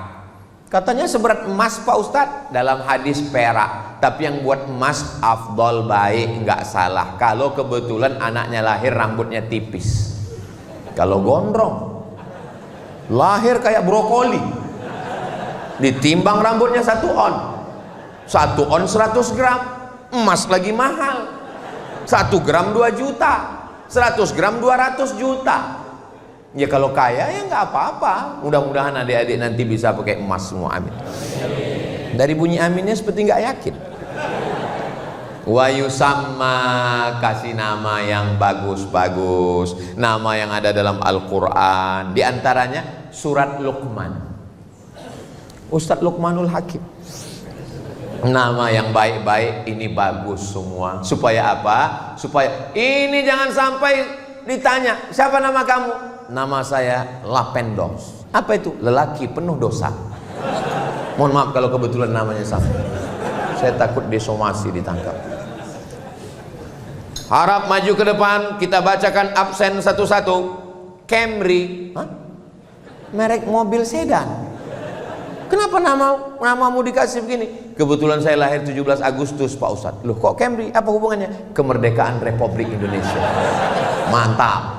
Katanya seberat emas Pak Ustadz, dalam hadis perak. Tapi yang buat emas afdol, baik, nggak salah. Kalau kebetulan anaknya lahir rambutnya tipis. Kalau gondrong, lahir kayak brokoli, ditimbang rambutnya 1 on. 1 on 100 gram, emas lagi mahal. 1 gram 2 juta, 100 gram 200 juta. Ya kalau kaya ya nggak apa-apa. Mudah-mudahan adik-adik nanti bisa pakai emas semua, amin. Dari bunyi aminnya seperti nggak yakin. Wa yusamma, kasih nama yang bagus-bagus, nama yang ada dalam Al-Quran. Di antaranya surat Luqman, Ustadz Luqmanul Hakim. Nama yang baik-baik ini bagus semua. Supaya apa? Supaya ini jangan sampai ditanya, siapa nama kamu? Nama saya Lapendos. Apa itu? Lelaki penuh dosa. Mohon maaf kalau kebetulan namanya sama. Saya takut disomasi, ditangkap. Harap maju ke depan, kita bacakan absen satu-satu. Camry, hah? Merek mobil sedan. Kenapa namamu dikasih begini? Kebetulan saya lahir 17 Agustus Pak Ustadz. Loh kok Camry? Apa hubungannya? Kemerdekaan Republik Indonesia. Mantap.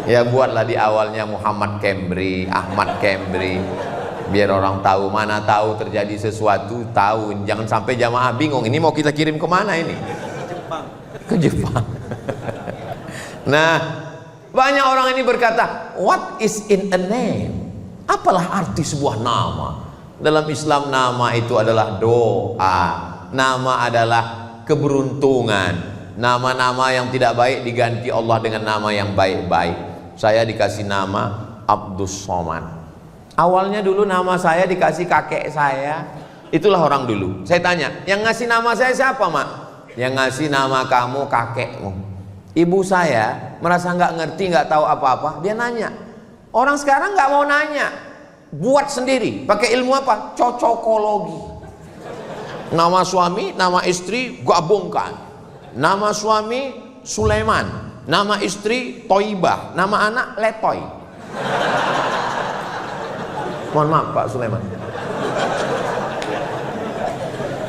Ya buatlah di awalnya Muhammad Camry, Ahmad Camry, biar orang tahu. Mana tahu terjadi sesuatu, tahu. Jangan sampai jamaah bingung, ini mau kita kirim kemana ini? Ke Jepang. Nah, banyak orang ini berkata, what is in a name? Apalah arti sebuah nama? Dalam Islam nama itu adalah doa. Nama adalah keberuntungan. Nama-nama yang tidak baik diganti Allah dengan nama yang baik-baik. Saya dikasih nama Abdus Somad. Awalnya dulu nama saya dikasih kakek saya. Itulah orang dulu. Saya tanya, yang ngasih nama saya siapa, Mak? Yang ngasih nama kamu kakekmu. Ibu saya merasa nggak ngerti, nggak tahu apa-apa. Dia nanya. Orang sekarang nggak mau nanya, buat sendiri. Pakai ilmu apa? Cocokologi. Nama suami, nama istri gabungkan. Nama suami Sulaiman, nama istri Toibah, nama anak Letoy. Mohon maaf Pak Sulaiman.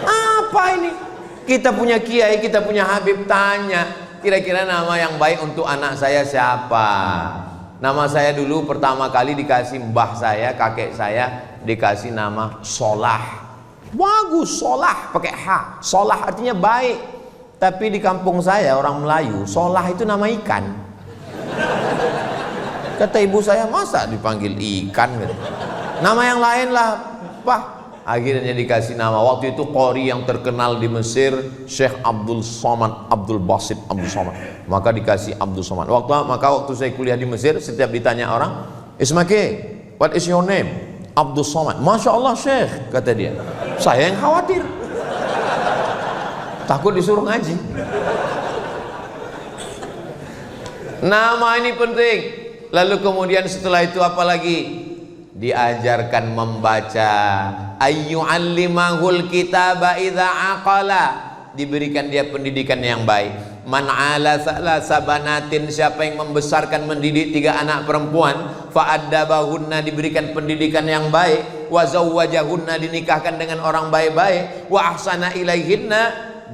Apa ini? Kita punya kiai, kita punya habib, tanya kira-kira nama yang baik untuk anak saya siapa? Nama saya dulu pertama kali dikasih mbah saya, kakek saya dikasih nama Solah. Bagus, Solah pakai H. Solah artinya baik. Tapi di kampung saya orang Melayu, Solah itu nama ikan. Kata ibu saya, masa dipanggil ikan gitu. Nama yang lain lah, Pak. Akhirnya dikasih nama. Waktu itu qori yang terkenal di Mesir, Syekh Abdul Somad, Abdul Basit Abdul Somad. Maka dikasih Abdul Somad. Waktu saya kuliah di Mesir, setiap ditanya orang, Ismake, what is your name? Abdul Somad. Masya Allah Syekh, kata dia. Saya yang khawatir, takut disuruh ngaji. Nama ini penting. Lalu kemudian setelah itu apa lagi? Diajarkan membaca, ayyu'allimahul kitaba idza aqala, diberikan dia pendidikan yang baik. Man ala sabanatin, siapa yang membesarkan mendidik 3 anak perempuan, fa'addabahunna, diberikan pendidikan yang baik, wa zawwajahunna, dinikahkan dengan orang baik-baik, wa ahsana ilaihinna,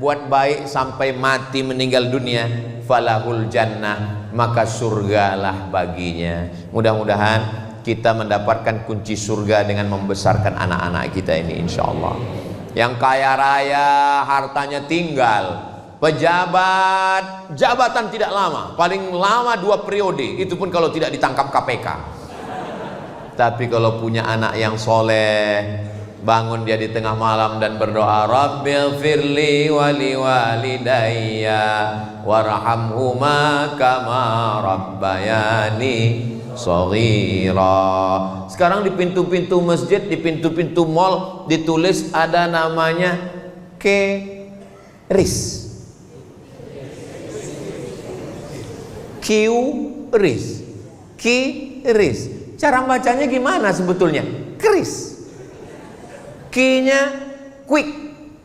buat baik sampai mati meninggal dunia, falahul jannah, maka surgalah baginya. Mudah-mudahan kita mendapatkan kunci surga dengan membesarkan anak-anak kita ini, insya Allah. Yang kaya raya, hartanya tinggal, pejabat, jabatan tidak lama, paling lama 2 periode, itu pun kalau tidak ditangkap KPK. Tapi kalau punya anak yang soleh, bangun dia di tengah malam dan berdoa, Rabbil firli wali walidayya warhamhuma kama rabbayani shaghira. Sekarang di pintu-pintu masjid, di pintu-pintu mall ditulis ada namanya QRIS. QRIS. QRIS. Cara bacanya gimana sebetulnya? Kris. Q-nya quick.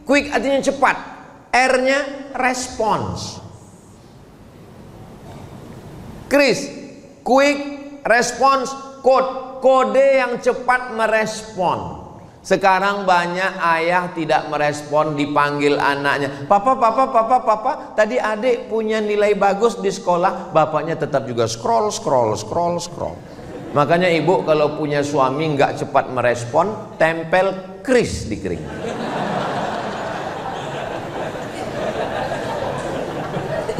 Quick artinya cepat. R-nya response. Kris. Quick response code. Kode yang cepat merespon. Sekarang banyak ayah tidak merespon, dipanggil anaknya, papa, tadi adik punya nilai bagus di sekolah, bapaknya tetap juga scroll. Makanya ibu kalau punya suami nggak cepat merespon, tempel kris di kering.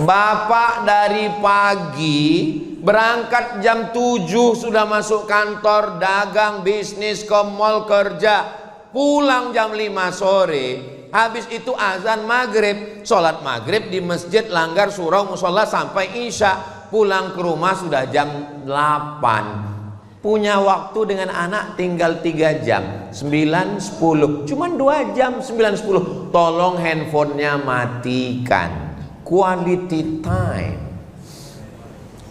Bapak dari pagi berangkat jam 7 sudah masuk kantor, dagang, bisnis, ke mall, kerja, pulang jam 5 sore. Habis itu azan maghrib, sholat maghrib di masjid, langgar surau musola sampai isya, pulang ke rumah sudah jam 8. Punya waktu dengan anak tinggal 3 jam, 9, 10, cuman 2 jam, 9, 10. Tolong handphonenya matikan. Quality time.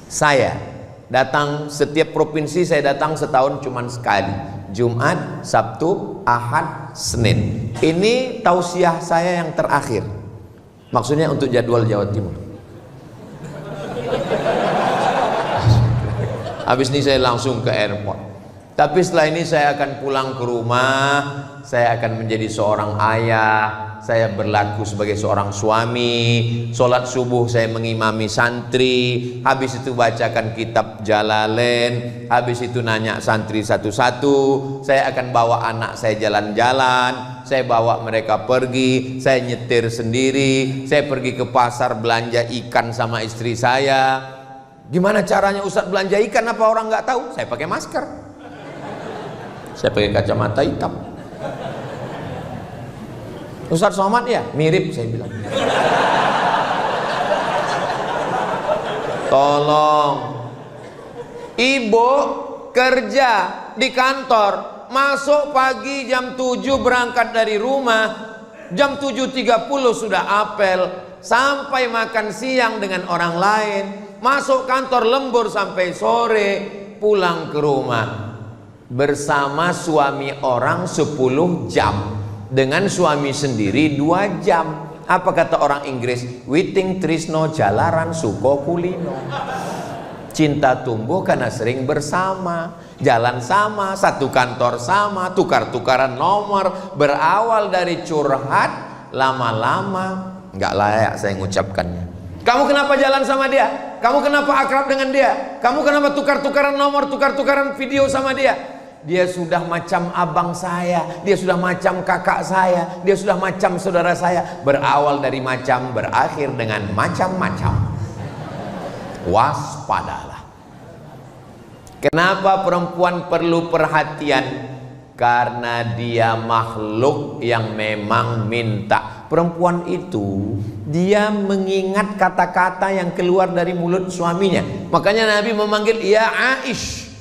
Saya datang setiap provinsi, saya datang setahun cuman sekali, Jumat, Sabtu, Ahad, Senin. Ini tausiah saya yang terakhir, maksudnya untuk jadwal Jawa Timur. Habis ini saya langsung ke airport. Tapi setelah ini saya akan pulang ke rumah, saya akan menjadi seorang ayah, saya berlaku sebagai seorang suami. Sholat subuh saya mengimami santri, habis itu bacakan kitab Jalalain, habis itu nanya santri satu-satu. Saya akan bawa anak saya jalan-jalan, saya bawa mereka pergi, saya nyetir sendiri, saya pergi ke pasar belanja ikan sama istri saya. Gimana caranya Ustadz belanja ikan, apa orang nggak tahu? Saya pakai masker, saya pakai kacamata hitam. Ustadz Somad ya? Mirip, saya bilang. Tolong. Ibu kerja di kantor, masuk pagi jam 7 berangkat dari rumah, jam 7.30 sudah apel, sampai makan siang dengan orang lain, masuk kantor lembur sampai sore, pulang ke rumah. Bersama suami orang 10 jam, dengan suami sendiri 2 jam. Apa kata orang Inggris? Witing trisno jalaran suko kulino. Cinta tumbuh karena sering bersama, jalan sama, satu kantor sama, tukar-tukaran nomor. Berawal dari curhat, lama-lama nggak layak saya mengucapkannya. Kamu kenapa jalan sama dia? Kamu kenapa akrab dengan dia? Kamu kenapa tukar-tukaran nomor, tukar-tukaran video sama dia? Dia sudah macam abang saya, dia sudah macam kakak saya, dia sudah macam saudara saya. Berawal dari macam, berakhir dengan macam-macam. Waspadalah. Kenapa perempuan perlu perhatian? Karena dia makhluk yang memang minta. Perempuan itu dia mengingat kata-kata yang keluar dari mulut suaminya. Makanya Nabi memanggil ya Aish.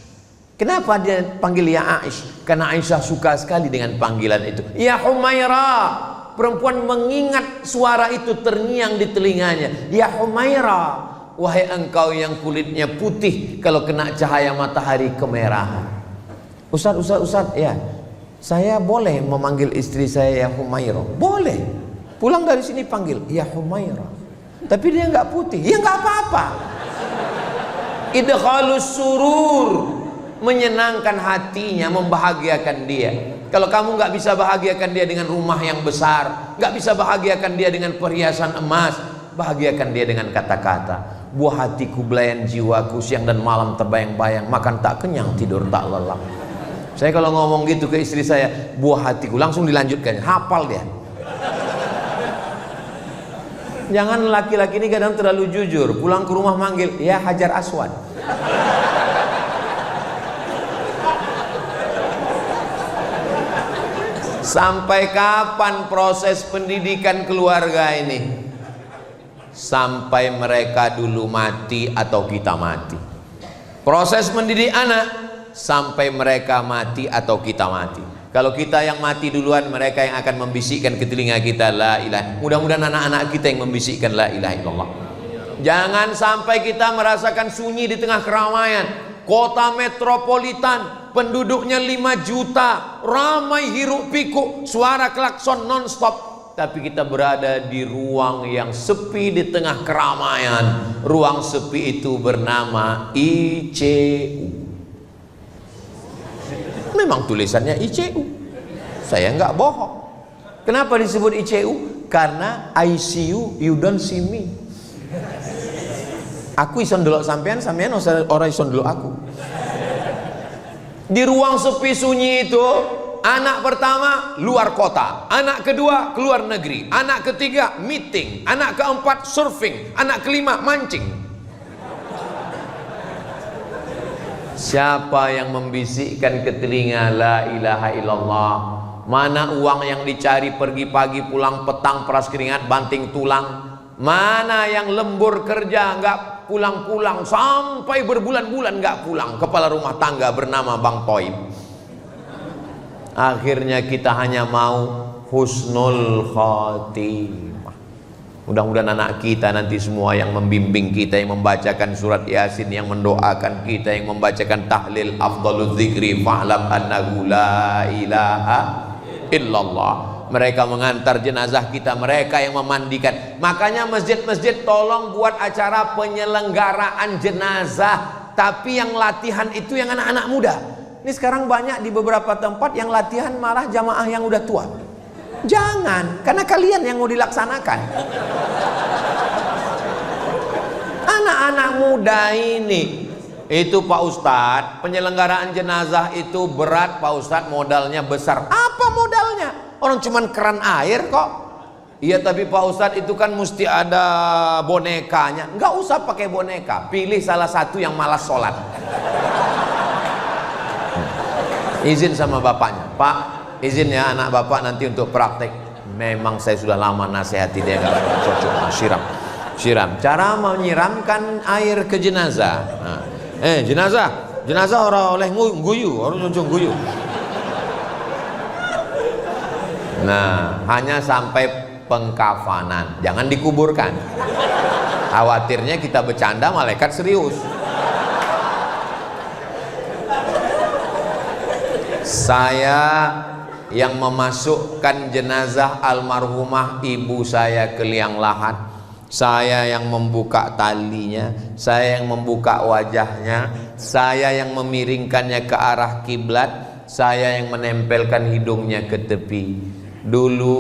Kenapa dia panggil ya Aish? Karena Aisyah suka sekali dengan panggilan itu. Ya Humaira. Perempuan mengingat suara itu terngiang di telinganya. Ya Humaira, wahai engkau yang kulitnya putih, kalau kena cahaya matahari kemerahan. Ustaz, ya, saya boleh memanggil istri saya ya Humaira? Boleh. Pulang dari sini panggil ya Humaira. Tapi dia nggak putih, ya nggak apa-apa. Idkhalus surur, menyenangkan hatinya, membahagiakan dia. Kalau kamu nggak bisa bahagiakan dia dengan rumah yang besar, nggak bisa bahagiakan dia dengan perhiasan emas, bahagiakan dia dengan kata-kata. Buah hatiku, belayan jiwaku, siang dan malam terbayang-bayang, makan tak kenyang, tidur tak lelap. Saya kalau ngomong gitu ke istri saya, buah hatiku, langsung dilanjutkan, hafal dia. Jangan laki-laki ini kadang terlalu jujur, pulang ke rumah manggil ya Hajar Aswad. Sampai kapan proses pendidikan keluarga ini? Sampai mereka dulu mati atau kita mati. Proses mendidik anak sampai mereka mati atau kita mati. Kalau kita yang mati duluan, mereka yang akan membisikkan ke telinga kita la ilaha. Mudah-mudahan anak-anak kita yang membisikkan la ilaha illallah. Jangan sampai kita merasakan sunyi di tengah keramaian. Kota metropolitan, penduduknya 5 juta, ramai hiruk pikuk, suara klakson non-stop. Tapi kita berada di ruang yang sepi di tengah keramaian. Ruang sepi itu bernama ICU. Memang tulisannya ICU, saya nggak bohong. Kenapa disebut ICU? Karena ICU, you don't see me. Aku ison delok sampean, sampean ora ison delok aku. Di ruang sepi sunyi itu, anak pertama luar kota, anak kedua keluar negeri, anak ketiga meeting, anak keempat surfing, anak kelima mancing. Siapa yang membisikkan ke telinga la ilaha illallah? Mana uang yang dicari pergi pagi pulang petang, peras keringat banting tulang? Mana yang lembur kerja nggak pulang-pulang sampai berbulan-bulan nggak pulang, kepala rumah tangga bernama Bang Toib? Akhirnya kita hanya mau husnul khotimah. Mudah-mudahan anak kita nanti semua yang membimbing kita, yang membacakan surat Yasin, yang mendoakan kita, yang membacakan tahlil afdhaluz zikri fa'lam annahu la ilaha illallah. Mereka mengantar jenazah kita, mereka yang memandikan. Makanya masjid-masjid tolong buat acara penyelenggaraan jenazah, tapi yang latihan itu yang anak-anak muda. Ini sekarang banyak di beberapa tempat yang latihan malah jamaah yang udah tua. Jangan, karena kalian yang mau dilaksanakan. Anak-anak muda ini, itu Pak Ustadz, penyelenggaraan jenazah itu berat Pak Ustadz, modalnya besar. Apa modalnya? Orang cuman keran air kok. Iya tapi Pak Ustadz itu kan mesti ada bonekanya. Nggak usah pakai boneka, pilih salah satu yang malas sholat. Izin sama bapaknya, Pak, izin ya anak bapak nanti untuk praktek. Memang saya sudah lama nasihati dia nggak cocok. Siram. Cara menyiramkan air ke jenazah. Nah, jenazah orang oleh guyu, orang nyuncung guyu. Nah, hanya sampai pengkafanan, jangan dikuburkan. Khawatirnya kita bercanda malaikat serius. Saya yang memasukkan jenazah almarhumah ibu saya ke liang lahat, saya yang membuka talinya, saya yang membuka wajahnya, saya yang memiringkannya ke arah kiblat, saya yang menempelkan hidungnya ke tepi. Dulu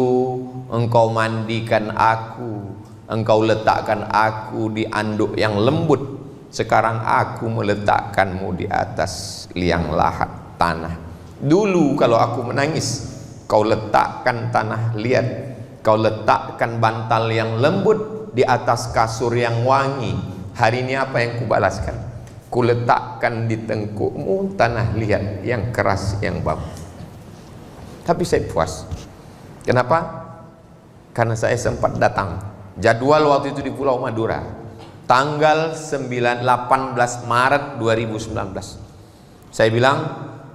engkau mandikan aku, Engkau letakkan aku di anduk yang lembut, sekarang aku meletakkanmu di atas liang lahat tanah. Dulu kalau aku menangis, kau letakkan tanah liat, kau letakkan bantal yang lembut di atas kasur yang wangi. Hari ini apa yang kubalaskan? Kuletakkan di tengkukmu tanah liat yang keras, yang bau. Tapi saya puas. Kenapa? Karena saya sempat datang. Jadwal waktu itu di Pulau Madura, tanggal 18 Maret 2019. Saya bilang,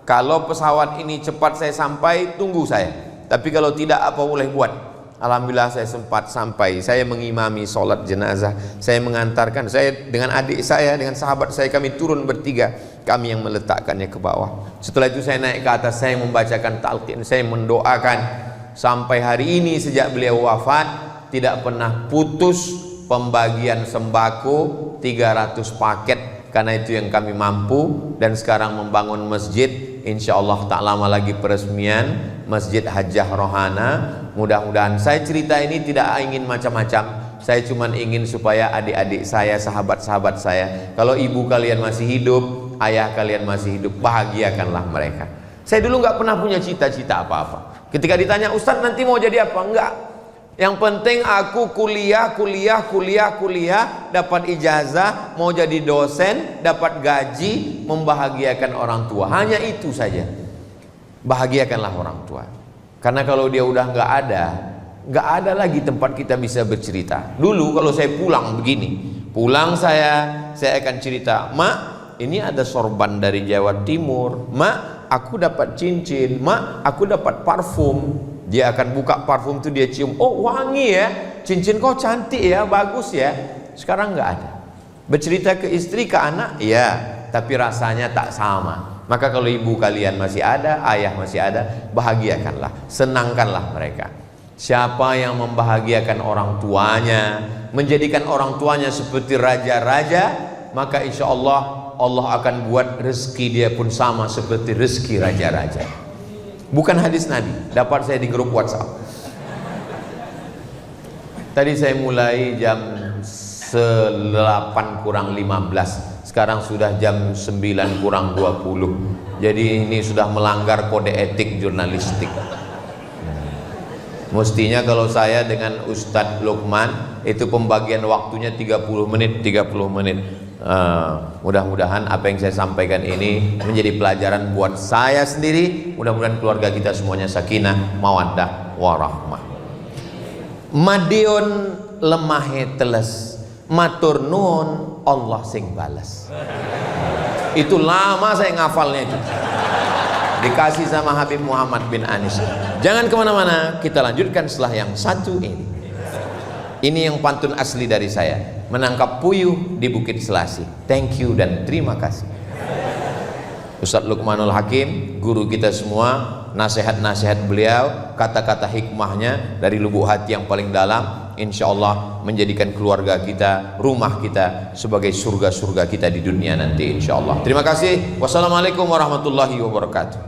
kalau pesawat ini cepat saya sampai, tunggu saya. Tapi kalau tidak, apa boleh buat? Alhamdulillah saya sempat sampai. Saya mengimami sholat jenazah. Saya mengantarkan, saya dengan adik saya, dengan sahabat saya, kami turun bertiga. Kami yang meletakkannya ke bawah. Setelah itu saya naik ke atas, saya membacakan talqin, saya mendoakan. Sampai hari ini sejak beliau wafat, tidak pernah putus pembagian sembako 300 paket, karena itu yang kami mampu. Dan sekarang membangun masjid, insya Allah tak lama lagi peresmian Masjid Hajjah Rohana. Mudah-mudahan, saya cerita ini tidak ingin macam-macam, saya cuma ingin supaya adik-adik saya, sahabat-sahabat saya, kalau ibu kalian masih hidup, ayah kalian masih hidup, bahagiakanlah mereka. Saya dulu nggak pernah punya cita-cita apa-apa. Ketika ditanya, Ustadz nanti mau jadi apa? Enggak. Yang penting aku kuliah, dapat ijazah, mau jadi dosen, dapat gaji, membahagiakan orang tua. Hanya itu saja. Bahagiakanlah orang tua. Karena kalau dia udah nggak ada lagi tempat kita bisa bercerita. Dulu kalau saya pulang begini, saya akan cerita, Mak, ini ada sorban dari Jawa Timur. Mak, aku dapat cincin. Mak, aku dapat parfum. Dia akan buka parfum itu, dia cium, oh wangi ya, cincin kau cantik ya, bagus ya. Sekarang nggak ada. Bercerita ke istri, ke anak, ya, tapi rasanya tak sama. Maka kalau ibu kalian masih ada, ayah masih ada, bahagiakanlah, senangkanlah mereka. Siapa yang membahagiakan orang tuanya, menjadikan orang tuanya seperti raja-raja, maka insya Allah, Allah akan buat rezeki dia pun sama seperti rezeki raja-raja. Bukan hadis Nabi, dapat saya di grup WhatsApp. Tadi saya mulai jam 8 kurang 15, sekarang sudah jam 9 kurang 20. Jadi ini sudah melanggar kode etik jurnalistik. Mestinya kalau saya dengan Ustadz Lukman itu pembagian waktunya 30 menit. Mudah-mudahan apa yang saya sampaikan ini menjadi pelajaran buat saya sendiri. Mudah-mudahan keluarga kita semuanya sakinah, mawaddah, warahmah. Madiun lemahe teles, matur nuwun Allah sing balas. Itu lama saya ngafalnya itu. Dikasih sama Habib Muhammad bin Anis. Jangan kemana-mana, kita lanjutkan setelah yang satu ini. Ini yang pantun asli dari saya, menangkap puyuh di Bukit Selasi. Thank you dan terima kasih. Ustadz Luqmanul Hakim, guru kita semua, nasihat-nasihat beliau, kata-kata hikmahnya dari lubuk hati yang paling dalam, insya Allah menjadikan keluarga kita, rumah kita sebagai surga-surga kita di dunia nanti insya Allah. Terima kasih. Wassalamualaikum warahmatullahi wabarakatuh.